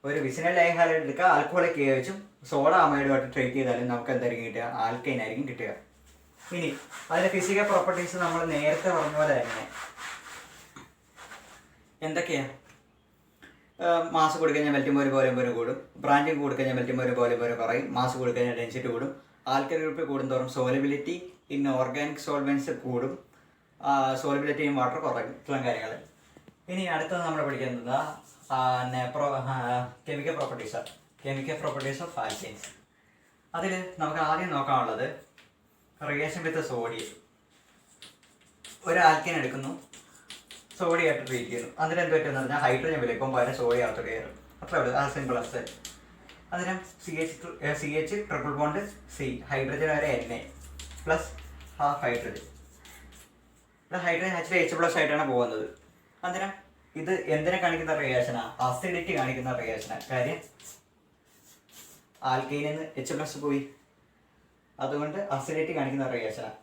S1: ഒരു വിസിനൽ ഡൈഹാലൈഡ് എടുക്കുക, ആൽക്കഹോളിക് AOHും സോഡ അമൈഡുമായിട്ട് ട്രീറ്റ് ചെയ്താലും നമുക്ക് എന്തായിരിക്കും കിട്ടുക? ആൽക്കൈൻ ആയിരിക്കും കിട്ടുക. ഇനി അതിൻ്റെ ഫിസിക്കൽ പ്രോപ്പർട്ടീസ് നമ്മൾ നേരത്തെ പറഞ്ഞ പോലെ തന്നെ എന്തൊക്കെയാണ്? മാസ് കൊടുക്കഴിഞ്ഞാൽ മെൽറ്റിംഗ് പോലെ കൂടും. ബ്രാഞ്ചിങ് കൊടുക്കഴിഞ്ഞാൽ മെൽറ്റിംഗ് പോലെ കുറയും. മാസ് കൊടുക്കഴിഞ്ഞാൽ ഡെൻസിറ്റി കൂടും. ആൽക്കൈൻ ഗ്രൂപ്പ് കൂടുന്തോറും സോലബിലിറ്റി ഇൻ ഓർഗാനിക് സോൾവെൻസ് കൂടും. സോലബിലിറ്റി ഇൻ വാട്ടർ കുറയും. ഇത്രയും കാര്യങ്ങൾ. ഇനി അടുത്തത് നമ്മൾ പഠിക്കുന്നത് കെമിക്കൽ പ്രോപ്പർട്ടീസാണ്. Chemical properties of alkynes. അതിൽ നമുക്ക് ആദ്യം നോക്കാനുള്ളത് റിയേഷൻ വിത്ത് സോഡിയം. ഒരു ആൽക്കൈൻ എടുക്കുന്നു, സോഡിയമായിട്ട് ട്രീറ്റ് ചെയ്യുന്നു. അതിന് എന്ത് പറ്റുമെന്ന് പറഞ്ഞാൽ ഹൈഡ്രജൻ വിലയിപ്പം പകരം സോഡിയം അകത്തോട്ട് കയറും. അത്രേ ഉള്ളൂ, ആ സിമ്പിൾ അസ്. അതിന് CH triple bond C, hydrogen വരെ Na plus half hydrogen. Hydrogen actually H+ ആയിട്ടാണ് പോകുന്നത്. അന്നേരം ഇത് എന്തിനെ കാണിക്കുന്ന റിയാക്ഷനാണ്? അസിഡിറ്റി കാണിക്കുന്ന റിയാക്ഷനാണ്. കാര്യം ആൽക്കൈനിൽ നിന്ന് H+ പോയി, അതുകൊണ്ട് അസിഡിറ്റി കാണിക്കുന്ന റിയാക്ഷനാണ്.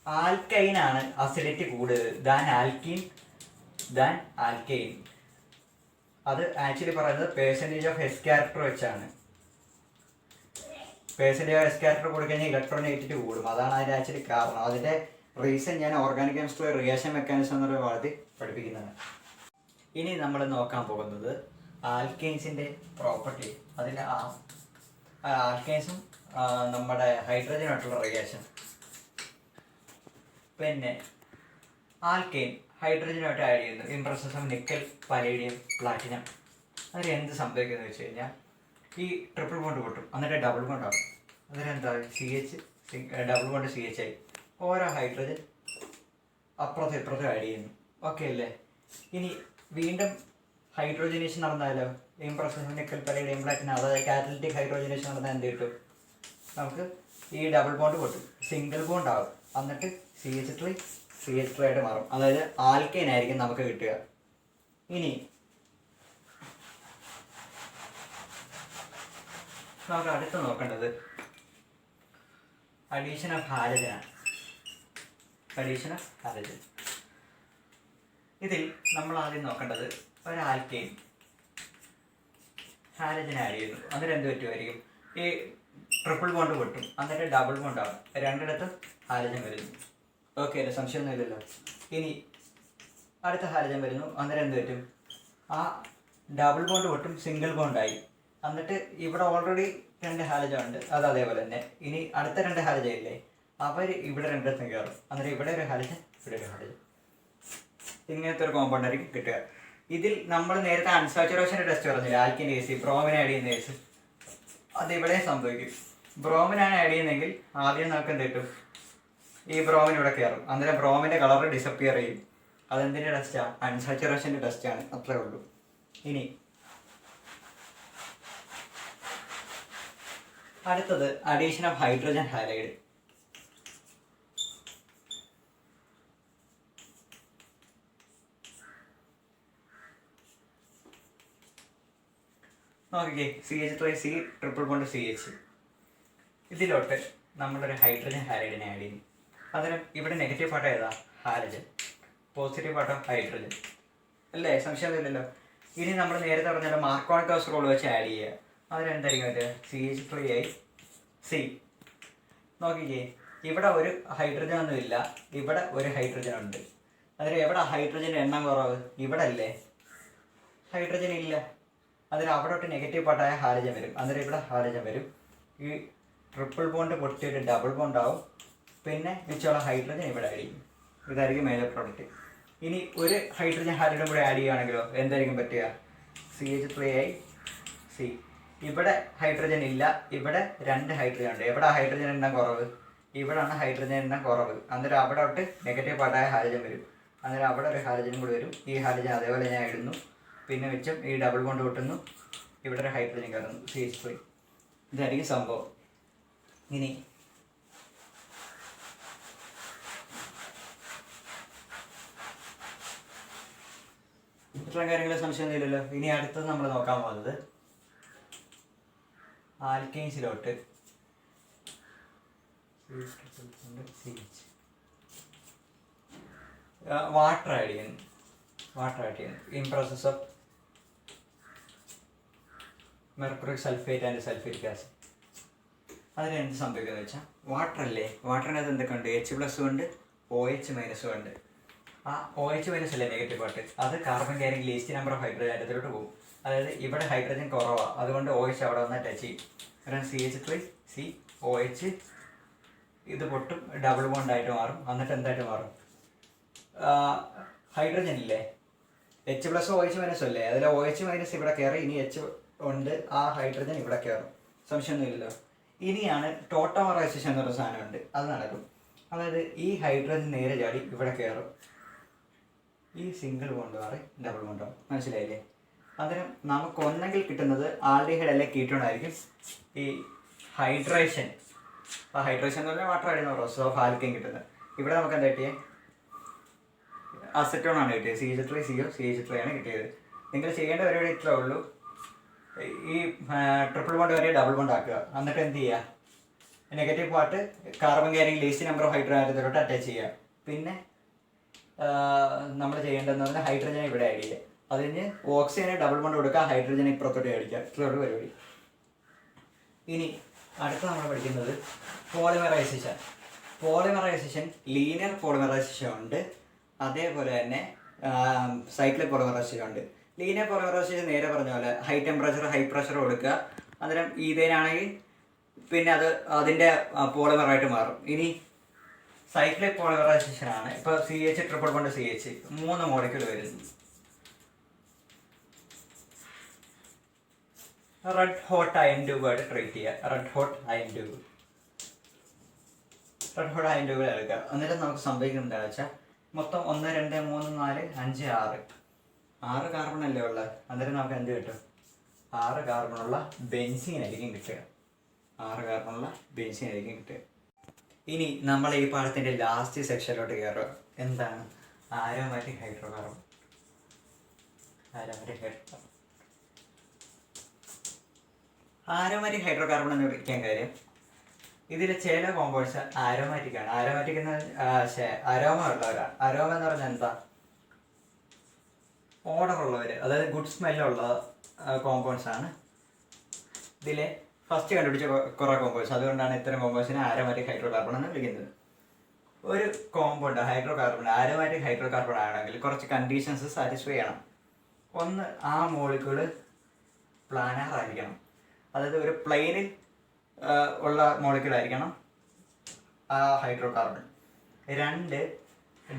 S1: ആൽക്കൈനാണ് അസിഡിറ്റി കൂടുതൽ ദാൻ ആൽക്കൈൻ. അത് ആക്ച്വലി പറയുന്നത് പെർസെൻറ്റേജ് ഓഫ് എസ് ക്യാരക്ടർ വെച്ചാണ്. പെർസെൻറ്റേജ് ഓഫ് എസ് ക്യാരക്ടർ കൊടുക്കഴിഞ്ഞാൽ ഇലക്ട്രോനെഗറ്റിവിറ്റി കൂടും. അതാണ് അതിൻ്റെ ആക്ച്വലി കാരണം. അതിൻ്റെ റീസൺ ഞാൻ ഓർഗാനിക് കെമിസ്ട്രി റിയാക്ഷൻ മെക്കാനിസം എന്നൊരു വളരെ പഠിപ്പിക്കുന്നതാണ്. ഇനി നമ്മൾ നോക്കാൻ പോകുന്നത് ആൽക്കൈൻസിൻ്റെ പ്രോപ്പർട്ടി. അതിൽ ആൽക്കൈൻസും നമ്മുടെ ഹൈഡ്രജനായിട്ടുള്ള റിയാക്ഷൻ. പിന്നെ ആൽക്കൈൻ ഹൈഡ്രജനുമായിട്ട് ആഡ് ചെയ്യുന്നു in presence of nickel, palladium, platinum. അതിൽ എന്ത് സംഭവിക്കുന്നത് വെച്ച് കഴിഞ്ഞാൽ ഈ ട്രിപ്പിൾ ബോണ്ട് പൊട്ടും, എന്നിട്ട് ഡബിൾ ബോണ്ട് ആവും. അതിലെന്താ? CH ഡബിൾ ബോണ്ട് CH ആയി. ഓരോ ഹൈഡ്രജൻ അപ്പുറത്തും ഇപ്പുറത്തും ആഡ് ചെയ്യുന്നു. ഓക്കെ അല്ലേ? ഇനി വീണ്ടും ഹൈഡ്രോജനേഷൻ നടന്നാലോ? In presence of nickel, palladium, platinum, അതായത് കാറ്റലിറ്റിക് ഹൈഡ്രോജനേഷൻ നടന്നാൽ എന്ത് കിട്ടും? നമുക്ക് ഈ ഡബിൾ ബോണ്ട് പൊട്ടും, സിംഗിൾ ബോണ്ട് ആവും. എന്നിട്ട് CH3 ആയിട്ട് മാറും. അതായത് ആൽക്കൈൻ ആയിരിക്കും നമുക്ക് കിട്ടുക. ഇനി നമുക്ക് അടുത്ത് നോക്കേണ്ടത് അഡീഷൻ ഓഫ് ഹാലജനാണ്. ഇതിൽ നമ്മൾ ആദ്യം നോക്കേണ്ടത് ഒരു ആൽക്കൈൻ ഹാലജൻ ആഡ് ചെയ്യുന്നു. എന്നിട്ട് എന്ത് പറ്റുമായിരിക്കും? ഈ ട്രിപ്പിൾ ബോണ്ട് പൊട്ടും, എന്നിട്ട് ഡബിൾ ബോണ്ട് ആവും, രണ്ടിടത്തും ഹാലജൻ വരുന്നു. ഓക്കെ അല്ലേ? സംശയമൊന്നും ഇല്ലല്ലോ. ഇനി അടുത്ത ഹാലജൻ വരുന്നു, അന്നേരം എന്ത് പറ്റും? ആ ഡബിൾ ബോണ്ട് പൊട്ടും, സിംഗിൾ ബോണ്ടായി. എന്നിട്ട് ഇവിടെ ഓൾറെഡി 2 ഹാലജൻ ഉണ്ട്, അത് അതേപോലെ തന്നെ. ഇനി അടുത്ത 2 ഹാലജൻ ഇല്ലേ, അവർ ഇവിടെ രണ്ടിടത്തും കയറും. അന്നേരം ഇവിടെ ഒരു ഹാലജൻ, ഇവിടെ ഒരു ഹാലജൻ. ഇങ്ങനത്തെ ഒരു കോമ്പൗണ്ട് ആയിരിക്കും കിട്ടുക. ഇതിൽ നമ്മൾ നേരത്തെ അൺസാച്ചുറേഷൻ്റെ ടെസ്റ്റ് പറഞ്ഞില്ല, ആൽക്കിൻ കേസ് ബ്രോമിൻ ആഡ് ചെയ്യുന്ന കേസ്, അതിവിടെ സംഭവിക്കും. ബ്രോമിനാണ് ആഡ് ചെയ്യുന്നതെങ്കിൽ ആദ്യം നമുക്ക് എന്ത് കിട്ടും? ഈ ബ്രോമിൻ ഇവിടെ കയറും, അന്നേരം ബ്രോമിൻ്റെ കളർ ഡിസപ്പിയർ ചെയ്യും. അതെന്തിൻ്റെ ടെസ്റ്റാണ്? അൺസാച്ചുറേഷൻ്റെ ടെസ്റ്റാണ്, അത്രേ ഉള്ളൂ. ഇനി അടുത്തത് അഡീഷൻ ഓഫ് ഹൈഡ്രജൻ ഹാലൈഡ്. നോക്കിക്കേ, CH3C ട്രിപ്പിൾ ബോണ്ട് CH. ഇതിലോട്ട് നമ്മളൊരു ഹൈഡ്രജൻ ഹാലൈഡിനെ ആഡ് ചെയ്യും. അതിന് ഇവിടെ നെഗറ്റീവ് പാർട്ട് ഏതാ? ഹാലജൻ. പോസിറ്റീവ് പാർട്ട് ഹൈഡ്രജൻ അല്ലേ? സംശയമൊന്നുമില്ലല്ലോ. ഇനി നമ്മൾ നേരത്തെ പറഞ്ഞാൽ മാർക്കോണിക്കോസ് റൂൾ വെച്ച് ആഡ് ചെയ്യുക. അതിനെന്തായിരിക്കും പറ്റുക? CH3C. നോക്കിക്കേ, ഇവിടെ ഒരു ഹൈഡ്രജൻ ഒന്നും ഇല്ല, ഇവിടെ ഒരു ഹൈഡ്രജൻ ഉണ്ട്. അതിന് എവിടെ ഹൈഡ്രജൻ്റെ എണ്ണം കുറവ്? ഇവിടെ അല്ലേ? ഹൈഡ്രജൻ ഇല്ല. അതിന് അവിടെ നെഗറ്റീവ് പാർട്ടായ ഹാലജൻ വരും. അന്നേരം ഇവിടെ ഹാലജൻ വരും. ഈ ട്രിപ്പിൾ ബോണ്ട് പൊട്ടിയിട്ട് ഡബിൾ ബോണ്ട് ആവും. പിന്നെ മിച്ചമുള്ള ഹൈഡ്രജൻ ഇവിടെ ആഡ് ചെയ്യും. ഇതായിരിക്കും മേജർ പ്രോഡക്റ്റ്. ഇനി ഒരു ഹൈഡ്രജൻ ഹാലജനും കൂടെ ആഡ് ചെയ്യുകയാണെങ്കിലോ എന്തായിരിക്കും പറ്റുക? CH3C. ഇവിടെ ഹൈഡ്രജൻ ഇല്ല, ഇവിടെ 2 ഹൈഡ്രജൻ ഉണ്ട്. എവിടെ ഹൈഡ്രജൻ എണ്ണം കുറവ്? ഇവിടെയാണ് ഹൈഡ്രജൻ എണ്ണം കുറവ്. അന്നേരം അവിടെ നെഗറ്റീവ് പാർട്ടായ ഹാലജൻ വരും. അന്നേരം അവിടെ ഒരു ഹാലജനും കൂടി വരും. ഈ ഹാലജൻ അതേപോലെ ഞാൻ ഇടുന്നു. പിന്നെ വെച്ചും ഈ ഡബിൾ ബോണ്ട് പൊട്ടുന്നു, ഇവിടെ ഒരു ഹൈഡ്രജൻ കയറുന്നു, CH3. ഇതായിരിക്കും സംഭവം. ഇനി ഇത്രയും കാര്യങ്ങൾ സംശയമൊന്നുമില്ലല്ലോ. ഇനി അടുത്തത് നമ്മൾ നോക്കാൻ പോകുന്നത് ആൽക്കൈൻസിലോട്ട് വാട്ടർ ആഡ് ചെയ്യുന്നു. In process of mercuric sulphate and sulphuric acid. അതിന് എന്ത് സംഭവിക്കുന്നത് വെച്ചാൽ, വാട്ടർ അല്ലേ, വാട്ടറിനകത്ത് എന്തൊക്കെ ഉണ്ട്? H+ ഉണ്ട്, OH- ഉണ്ട്. ആ OH- അല്ലേ നെഗറ്റീവ് പാർട്ട്, അത് carbon carrying least number of hydrogen ആറ്റത്തിലോട്ട് പോകും. അതായത് ഇവിടെ ഹൈഡ്രജൻ കുറവാണ്, അതുകൊണ്ട് OH അവിടെ വന്നാൽ ടച്ച് ചെയ്യും. കാരണം CH3C OH ഇത് പൊട്ടും, ഡബിൾ ബോണ്ട് ആയിട്ട് മാറും. എന്നിട്ട് എന്തായിട്ട് മാറും? ഹൈഡ്രജൻ ഇല്ലേ, H+ OH- അല്ലേ, അതിൽ OH- ഇവിടെ കയറി. ഇനി H ഉണ്ട്, ആ ഹൈഡ്രജൻ ഇവിടെ കയറും. സംശയമൊന്നുമില്ലല്ലോ. ഇനിയാണ് ടോട്ടമറൈസേഷൻ എന്നൊരു സാധനമുണ്ട്, അത് നടക്കും. അതായത് ഈ ഹൈഡ്രജൻ നേരെ ചാടി ഇവിടെ കയറും. ഈ സിംഗിൾ ബോണ്ട് മാറി ഡബിൾ ബോണ്ടാവും. മനസ്സിലായില്ലേ? അന്നേരം നമുക്ക് ഒന്നെങ്കിൽ കിട്ടുന്നത് ആൽഡിഹൈഡ് അല്ലെ കീറ്റോൺ ആയിരിക്കും. ഈ ഹൈഡ്രേഷൻ, ആ ഹൈഡ്രേഷൻ എന്ന് പറഞ്ഞാൽ വാട്ടർ ആയിരുന്നു പ്രോസസ് ഓഫ് ആൽക്കൈൻ കിട്ടുന്നത്. ഇവിടെ നമുക്ക് എന്താ കിട്ടിയത്? അസറ്റോൺ ആണ് കിട്ടിയത്. CH3CO CH3 ആണ് കിട്ടിയത്. നിങ്ങൾ ചെയ്യേണ്ട പരിപാടി ഇത്രേ ഉള്ളൂ. ഈ ട്രിപ്പിൾ ബോണ്ട് വരെ ഡബിൾ ബോണ്ട് ആക്കുക. എന്നിട്ട് എന്ത് ചെയ്യുക? Negative part carbon carrying least number of hydrogen ആറ്റത്തിലോട്ട് അറ്റാച്ച് ചെയ്യുക. പിന്നെ നമ്മൾ ചെയ്യേണ്ടതെന്ന് പറഞ്ഞാൽ ഹൈഡ്രജനെ ഇവിടെ ആഡ് ചെയ്യുക. അതിന് ഓക്സിജനെ ഡബിൾ ബോണ്ട് കൊടുക്കുക, ഹൈഡ്രജനെ ഇപ്പുറത്തോട്ട് അടിക്കുക. ഇത്രയുള്ള പരിപാടി. ഇനി അടുത്ത നമ്മൾ പഠിക്കുന്നത് പോളിമറൈസേഷൻ. ലീനിയർ പോളിമറൈസേഷൻ ഉണ്ട്, അതേപോലെ തന്നെ സൈക്ലിക് പോളിമറൈസേഷൻ ഉണ്ട്. ലീനിയർ പോളിമറൈസേഷൻ നേരെ പറഞ്ഞ പോലെ ഹൈ ടെമ്പറേച്ചർ ഹൈ പ്രഷർ കൊടുക്കുക. അന്നേരം ഈതേനാണെങ്കിൽ പിന്നെ അത് അതിൻ്റെ പോളിമറായിട്ട് മാറും. ഇനി സൈക്ലിക് പോളിമറൈസേഷൻ ആണ്. ഇപ്പോൾ CH triple bond CH 3 molecule വരുന്നു. റെഡ് ഹോട്ട് അയൺ ട്യൂബായിട്ട് ട്രീറ്റ് ചെയ്യുക. റെഡ് ഹോട്ട് അയൺ ട്യൂബ് എടുക്കുക. അന്നേരം നമുക്ക് സംഭവിക്കുന്നത് എന്താണെന്ന് വെച്ചാൽ, മൊത്തം 1 2 3 4 5 6 കാർബൺ അല്ലേ ഉള്ളത്. അന്നേരം നമുക്ക് എന്ത് കിട്ടും? 6 കാർബണുള്ള ബെൻസീൻ ആയിരിക്കും കിട്ടുക. 6 കാർബണുള്ള ബെൻസീൻ ആയിരിക്കും കിട്ടുക. ഇനി നമ്മൾ ഈ പാഠത്തിൻ്റെ ലാസ്റ്റ് സെക്ഷനിലോട്ട് കയറുക. എന്താണ് aromatic hydro carbon? Aromatic hydro carbon എന്ന് വിളിക്കാൻ കാര്യം ഇതിലെ ചില കോമ്പൗണ്ട്സ് ആരോമാറ്റിക് ആണ്. ആരോമാറ്റിക് എന്ന് അരോമ ഉള്ളവരാണ്. അരോമ എന്ന് പറഞ്ഞാൽ എന്താ? ഓർഡർ ഉള്ളവർ, അതായത് ഗുഡ് സ്മെല്ലുള്ള കോമ്പൗണ്ട്സ് ആണ് ഇതിലെ ഫസ്റ്റ് കണ്ടുപിടിച്ച കുറേ കോമ്പൗണ്ട്സ്. അതുകൊണ്ടാണ് ഇത്തരം കോമ്പൗണ്ട്സിനെ ആരോമാറ്റിക് ഹൈഡ്രോ കാർബൺ എന്ന് വിളിക്കുന്നത്. ഒരു compound hydro carbon aromatic hydro carbon ആണെങ്കിൽ കുറച്ച് കണ്ടീഷൻസ് സാറ്റിസ്ഫൈ ചെയ്യണം. ഒന്ന്, ആ മോളിക്യൂള് പ്ലാനാർ ആയിരിക്കണം, അതായത് ഒരു പ്ലെയിനിൽ ഉള്ള മോളിക്യൂൾ ആയിരിക്കണം ആ hydro carbon. 2,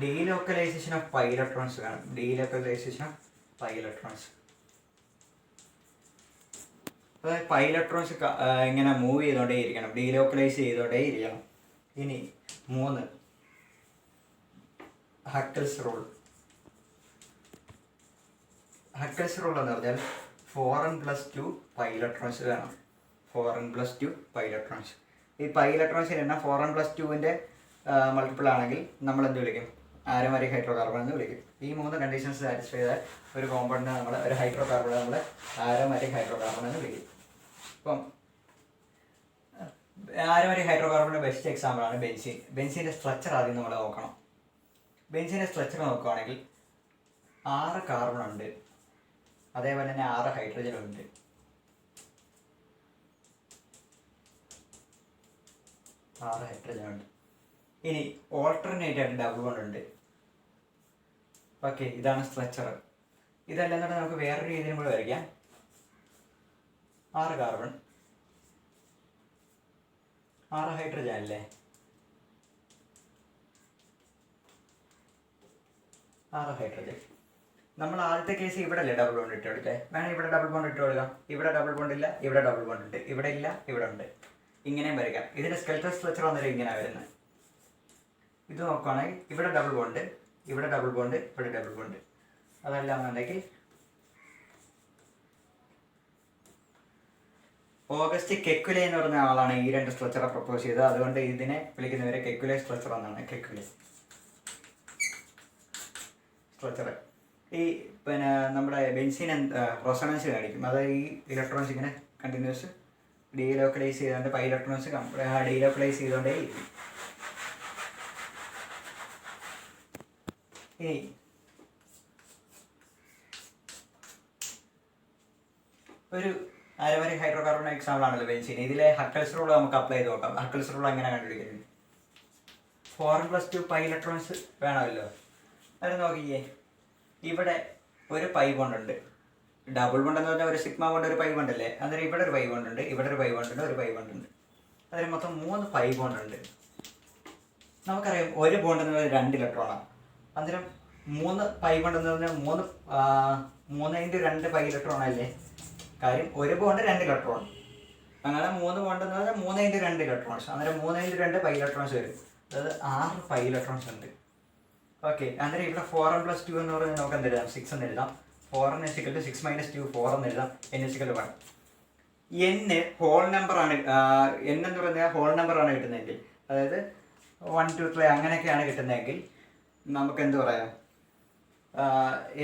S1: delocalisation of pi electrons വേണം. ഡീലോക്കലൈസേഷൻ ഓഫ് പൈ ഇലക്ട്രോൺസ്, അതായത് പൈ ഇലക്ട്രോൺസ് ഇങ്ങനെ മൂവ് ചെയ്തുകൊണ്ടേ ഇരിക്കണം, ഡീലോക്കലൈസ് ചെയ്തുകൊണ്ടേ ഇരിക്കണം. ഇനി 3, ഹക്കൽസ് റൂൾ. ഹക്കൽസ് റൂൾ എന്ന് പറഞ്ഞാൽ 4n+2 പൈ ഇലക്ട്രോൺസ് വേണം. 4n+2 pi electrons. ഈ പൈ ഇലക്ട്രോൺസിന് എണ്ണം 4n+2ൻ്റെ മൾട്ടിപ്പിൾ ആണെങ്കിൽ നമ്മൾ എന്ത് വിളിക്കും? ആരോമാറ്റിക് ഹൈഡ്രോ കാർബൺ എന്ന് വിളിക്കും. ഈ 3 കണ്ടീഷൻസ് സാറ്റിസ്ഫൈ ചെയ്താൽ ഒരു കോമ്പൗണ്ടിനെ നമ്മൾ, ഒരു ഹൈഡ്രോ കാർബൺ നമ്മൾ ആരോമാറ്റിക് ഹൈഡ്രോ കാർബൺ എന്ന് വിളിക്കും. ഇപ്പം ആരോമാറ്റിക് ഹൈഡ്രോ കാർബണിൻ്റെ ബെസ്റ്റ് എക്സാമ്പിളാണ് ബെൻസീൻ. ബെൻസീൻ്റെ സ്ട്രക്ചർ ആദ്യം നമ്മൾ നോക്കണം. ബെൻസീൻ്റെ സ്ട്രക്ചർ നോക്കുകയാണെങ്കിൽ 6 കാർബൺ ഉണ്ട്, അതേപോലെ തന്നെ 6 ഹൈഡ്രജൻ ഉണ്ട്. ഇനി ഓൾട്ടർനേറ്റ് ആയിട്ട് ഡബിൾ ബോണ്ട് ഉണ്ട്. ഓക്കെ, ഇതാണ് സ്ട്രക്ചർ. ഇതല്ലെന്നുണ്ട് നമുക്ക് വേറൊരു രീതിയിലും കൂടെ വരയ്ക്കാം. 6 കാർബൺ, 6 ഹൈഡ്രജൻ അല്ലേ? 6 ഹൈഡ്രജൻ. നമ്മൾ ആദ്യത്തെ കേസ് ഇവിടെ അല്ലേ ഡബിൾ ബോണ്ട് ഇട്ട് കൊടുത്തേ? വേണമെങ്കിൽ ഇവിടെ ഡബിൾ ബോണ്ട് ഇട്ട് കൊടുക്കാം. ഇവിടെ ഡബിൾ ബോണ്ട് ഇല്ല, ഇവിടെ ഡബിൾ ബോണ്ട് ഉണ്ട്. ഇവിടെ ഇല്ല, ഇവിടെ ഉണ്ട്. ഇങ്ങനെയും വരയ്ക്കാം. ഇതിൻ്റെ സ്കെൽറ്റൽ സ്ട്രക്ചർ വന്നിട്ട് ഇങ്ങനെയാണ് വരുന്നത്. ഇത് നോക്കുകയാണെങ്കിൽ ഇവിടെ ഡബിൾ ബോണ്ട്, ഇവിടെ ഡബിൾ ബോണ്ട്, ഇവിടെ ഡബിൾ ബോണ്ട്. അതല്ല എന്നുണ്ടെങ്കിൽ ഓഗസ്റ്റ് കെക്കുലെ എന്ന് പറഞ്ഞ ആളാണ് ഈ 2 സ്ട്രക്ചറെ പ്രപ്പോസ് ചെയ്തത്. അതുകൊണ്ട് ഇതിനെ വിളിക്കുന്നവരെ കെക്കുലെ സ്ട്രക്ചർ എന്നാണ്. കെക്കുലെ സ്ട്രക്ചർ. ഈ പിന്നെ നമ്മുടെ ബെൻസീൻ റെസൊണൻസ് കാണിക്കും. അതായത് ഈ ഇലക്ട്രോൺസ് ഇങ്ങനെ കണ്ടിന്യൂസ് ഡീലോക്കലൈസ് ചെയ്തുകൊണ്ട് പൈ ഇലക്ട്രോൺസ് ഡീലോക്കലൈസ് ചെയ്തുകൊണ്ടേ ഇരിക്കും. ഇനി ഒരു ആരോമാറ്റിക് ഹൈഡ്രോ കാർബൺ എക്സാമ്പിൾ ആണല്ലോ ബെൻസീൻ. ഇതിലെ ഹക്കൽസ് റൂൾ നമുക്ക് അപ്ലൈ ചെയ്ത് നോക്കാം. ഹക്കൽസ് റൂൾ എങ്ങനെ കണ്ടുപിടിക്കുന്നത്? 4n+2 പൈ ഇലക്ട്രോൺസ് വേണമല്ലോ. അത് നോക്കിയേ, ഇവിടെ ഒരു പൈ ബോണ്ട് ഉണ്ട്. ഡബിൾ ബോണ്ട് എന്ന് പറഞ്ഞാൽ ഒരു സിഗ്മ ബോണ്ട്, ഒരു പൈ ബോണ്ട് അല്ലേ? അന്നേരം ഇവിടെ ഒരു പൈ ബോണ്ട് ഉണ്ട്, ഇവിടെ ഒരു പൈ ബോണ്ട് ഉണ്ട്, ഒരു പൈ ബോണ്ട് ഉണ്ട്. അതിന് മൊത്തം 3 പൈ ബോണ്ട് ഉണ്ട്. നമുക്കറിയാം ഒരു ബോണ്ട് എന്ന് പറഞ്ഞാൽ 2 ഇലക്ട്രോണാണ്. അന്നേരം 3 പൈ ബോണ്ട് എന്ന് പറഞ്ഞാൽ 3×2 പൈ ഇലക്ട്രോൺ അല്ലേ? കാര്യം ഒരു ബോണ്ട് 2 ഇലക്ട്രോൺ. അങ്ങനെ 3 ബോണ്ട് എന്ന് പറഞ്ഞാൽ 3×2 ഇലക്ട്രോൺസ്. അന്നേരം 3×2 പൈ ഇലക്ട്രോൺസ് വരും. അതായത് 6 പൈ ഇലക്ട്രോൺസ് ഉണ്ട്. ഓക്കെ, അന്നേരം ഇവിടെ 4n+2 എന്ന് പറഞ്ഞാൽ നമുക്ക് എന്ത് എഴുതാം? 6 എന്ന് എഴുതാം. 4n = 6 - 2 4 എന്ന് എഴുതാം. n = 1. n ഹോൾ നമ്പറാണ്. n എന്ന് പറഞ്ഞാൽ ഹോൾ നമ്പറാണ് കിട്ടുന്നതെങ്കിൽ, അതായത് 1 2 3 അങ്ങനെയൊക്കെയാണ് കിട്ടുന്നതെങ്കിൽ നമുക്ക് എന്ത് പറയാം?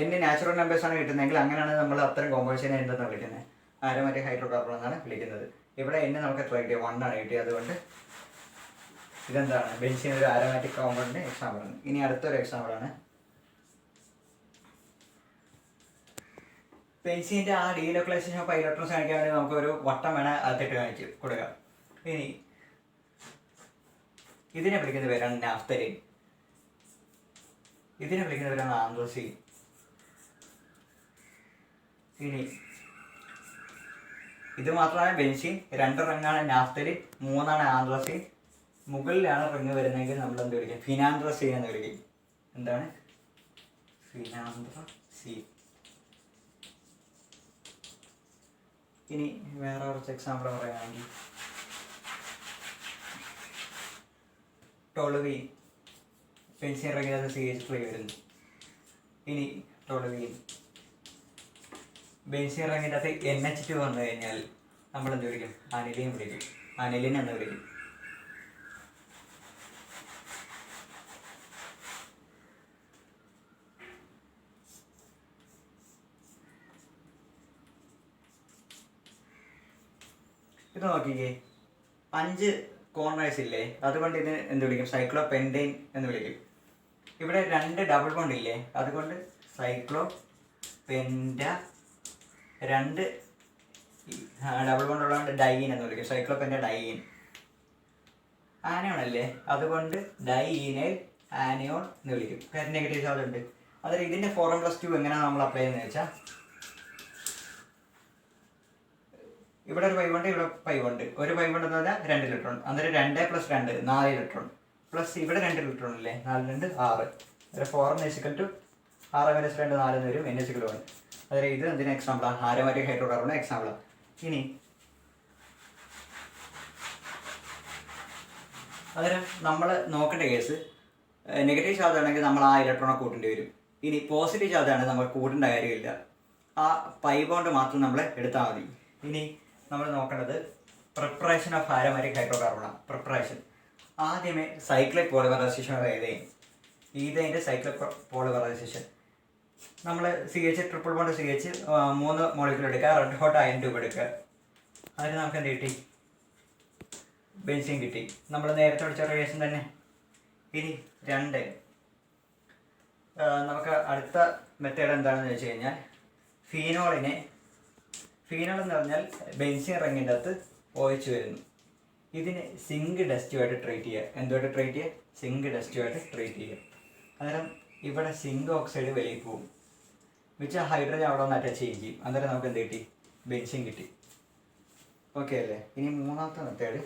S1: n നാച്ചുറൽ നമ്പേഴ്സാണ് കിട്ടുന്നതെങ്കിൽ അങ്ങനെയാണ് നമ്മൾ അത്തരം കോമ്പൗണ്ട്സിനെ എന്തെന്നാണ് വിളിക്കുന്നത്? ആരോമാറ്റിക് ഹൈഡ്രോ കാർബൺ എന്നാണ് വിളിക്കുന്നത്. ഇവിടെ n നമുക്ക് എത്ര കിട്ടിയത്? 1 ആണ് കിട്ടിയത്. അതുകൊണ്ട് ഇതെന്താണ്? ബെൻസീൻ ഒരു ആരോമാറ്റിക് കോമ്പൗണ്ടിൻ്റെ എക്സാമ്പിളാണ്. ഇനി അടുത്തൊരു എക്സാമ്പിളാണ് ബെൻസീൻ്റെ ആ ഡീലോക്കലൈസേഷൻ ഓഫ് പൈ ഇലക്ട്രോൺസ് കാണിക്കാൻ വേണ്ടി നമുക്കൊരു വട്ടം വേണേൽ അകത്തിട്ട് കാണിച്ച് കൊടുക്കാം. ഇനി ഇതിനെ വിളിക്കുന്ന പേരാണ് നാഫ്തലിൻ. ഇതിനെ വിളിക്കുന്ന പേരാണ് ആന്ത്രസീൻ. ഇനി ഇത് മാത്രമാണ് ബെൻസീൻ. 2 റിങ്ങാണ് നാഫ്തലിൻ, 3 ആന്ത്രസീൻ. മുകളിലാണ് റിങ് വരുന്നതെങ്കിൽ നമ്മൾ എന്ത് വിളിക്കും? ഫിനാന്ത്രസീൻ എന്ന് വിളിക്കും. എന്താണ്? ഫിനാന്ത്രസീൻ. ഇനി വേറെ കുറച്ച് എക്സാമ്പിൾ പറയുകയാണെങ്കിൽ ടോളുവീൻ. ബെൻസീൻ റിങ്ങിനകത്ത് CH3 വരുന്നു. ഇനി ടോളുവീൻ ബെൻസീൻ റിങ്ങിൻ്റെ അകത്ത് NH2 വന്നു കഴിഞ്ഞാൽ നമ്മൾ എന്ത് വിളിക്കും? അനിലീൻ വിളിക്കും. അനിലിൻ എന്ന് വിളിക്കും. ഇത് നോക്കിക്കേ, 5 കോർണേഴ്സ് ഇല്ലേ, അതുകൊണ്ട് ഇത് എന്ത് വിളിക്കും? സൈക്ലോ പെൻറ്റൈൻ എന്ന് വിളിക്കും. ഇവിടെ 2 ഡബിൾ ബോണ്ട് ഇല്ലേ, അതുകൊണ്ട് സൈക്ലോ പെൻറ്റ, 2 ഡബിൾ ബോണ്ട് ഉള്ളതുകൊണ്ട് ഡൈൻ എന്ന് വിളിക്കും. Cyclo penta dine. ആനയോൺ അല്ലേ, അതുകൊണ്ട് ഡൈനൈൽ ആനയോൺ എന്ന് വിളിക്കും. കാര്യം നെഗറ്റീവ് ചാർജ് ഉണ്ട്. അതായത് ഇതിൻ്റെ 4n+2 എങ്ങനെയാണ് നമ്മൾ അപ്ലൈ ചെയ്യുന്നത് വെച്ചാൽ, ഇവിടെ ഒരു പൈവുണ്ട്, ഇവിടെ പൈവുണ്ട്. ഒരു പൈവുണ്ട് എന്ന് പറഞ്ഞാൽ 2 ഇലക്ട്രോൺ. അന്നേരം 2 + 2 4 ഇലക്ട്രോൺ, പ്ലസ് ഇവിടെ 2 ഇലക്ട്രോൺ ഇല്ലേ, 4 2 6. അതായത് 4n = 6 - 2 4 എന്ന് വരും. n = 1. അതായത് ഇത് എന്തിനാ എക്സാമ്പിളാണ്? ആരോമാറ്റിക് ഹൈഡ്രോ കാർബൺ എക്സാമ്പിളാണ്. ഇനി അന്നേരം നമ്മൾ നോക്കേണ്ട കേസ്, നെഗറ്റീവ് ചാർജ് ആണെങ്കിൽ നമ്മൾ ആ ഇലക്ട്രോണെ കൂട്ടേണ്ടി വരും. ഇനി പോസിറ്റീവ് ചാർജ് ആണെങ്കിൽ നമ്മൾ കൂട്ടേണ്ട കാര്യമില്ല, ആ പൈ ബോണ്ട് മാത്രം നമ്മൾ എടുത്താൽ മതി. ഇനി നമ്മൾ നോക്കേണ്ടത് പ്രിപ്പറേഷൻ ഓഫ് ആരോമാറ്റിക് ഹൈഡ്രോ കാർബണാണ്. പ്രിപ്പറേഷൻ ആദ്യമേ സൈക്ലിക് പോളിമറൈസേഷൻ ഓഫ് ഈതേൻ്റെ സൈക്ലിക് പോളിമറൈസേഷൻ. നമ്മൾ CH triple bond CH 3 molecule എടുക്കുക, റെഡ് ഹോട്ട് അയൺ ട്യൂബ് എടുക്കുക. അതിന് നമുക്ക് എന്ത് കിട്ടി? ബെൻസീൻ കിട്ടി. നമ്മൾ നേരത്തെ പഠിച്ച റിയേഷൻ തന്നെ. ഇനി 2 നമുക്ക് അടുത്ത മെത്തേഡ് എന്താണെന്ന് വെച്ച് കഴിഞ്ഞാൽ, ഫീനോൾ എന്ന് പറഞ്ഞാൽ ബെൻസീൻ റിങ്ങിൻ്റെ അകത്ത് OH വരുന്നു. ഇതിന് സിങ്ക് ഡസ്റ്റുമായിട്ട് ട്രീറ്റ് ചെയ്യുക. എന്തുമായിട്ട് ട്രീറ്റ് ചെയ്യുക? സിങ്ക് ഡസ്റ്റുമായിട്ട് ട്രീറ്റ് ചെയ്യുക. അന്നേരം ഇവിടെ സിങ്ക് ഓക്സൈഡ് വെളിയിൽ പോകും, മിച്ച ഹൈഡ്രജൻ അവിടെ ഒന്ന് അറ്റാച്ച് ചെയ്യും. അന്നേരം നമുക്ക് എന്ത് കിട്ടി? ബെൻസീൻ കിട്ടി. ഓക്കെ അല്ലേ? ഇനി മൂന്നാമത്തെ മെത്തേഡ്,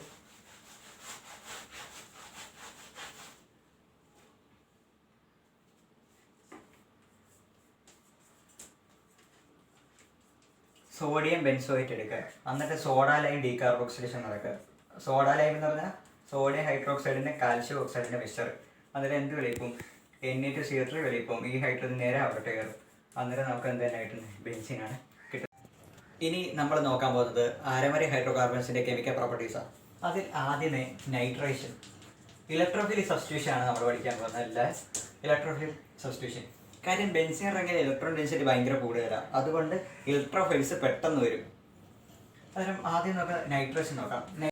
S1: സോഡിയം ബെൻസോയേറ്റ് എടുക്കുക. എന്നിട്ട് സോഡ ലൈം ഡീകാർബോക്സിലേഷൻ നടക്കുക. സോഡ ലൈം എന്ന് പറഞ്ഞാൽ സോഡിയം ഹൈഡ്രോക്സൈഡിൻ്റെ കാൽഷ്യം ഓക്സൈഡിൻ്റെ മിക്സ്ചർ. അന്നേരം എന്ത് വെളിയിപ്പം? Na2CO3 വെളിയിപ്പം. ഈ ഹൈഡ്രജൻ നേരെ അവിടെ കയറും. അന്നേരം നമുക്ക് എന്ത് തന്നെ കിട്ടുന്നത്? ബെൻസീനാണ് കിട്ടുന്നത്. ഇനി നമ്മൾ നോക്കാൻ പോകുന്നത് ആരോമാറ്റിക് ഹൈഡ്രോ കാർബൺസിൻ്റെ കെമിക്കൽ പ്രോപ്പർട്ടീസാണ്. അതിൽ ആദ്യമേ നൈട്രേഷൻ, ഇലക്ട്രോഫിലിക് സബ്സ്റ്റിറ്റ്യൂഷൻ ആണ് നമ്മൾ പഠിക്കാൻ പോകുന്നത്. അല്ല, ഇലക്ട്രോഫിലിക് സബ്സ്റ്റിറ്റ്യൂഷൻ. കാര്യം ബെൻസീൻ റിങ്ങിൽ ഇലക്ട്രോൺ ഡെൻസിറ്റി ഭയങ്കര കൂടുതലാണ്, അതുകൊണ്ട് ഇലക്ട്രോഫൈൽസ് പെട്ടെന്ന് വരും. അന്നേരം ആദ്യം നമുക്ക് നൈട്രേഷൻ നോക്കാം.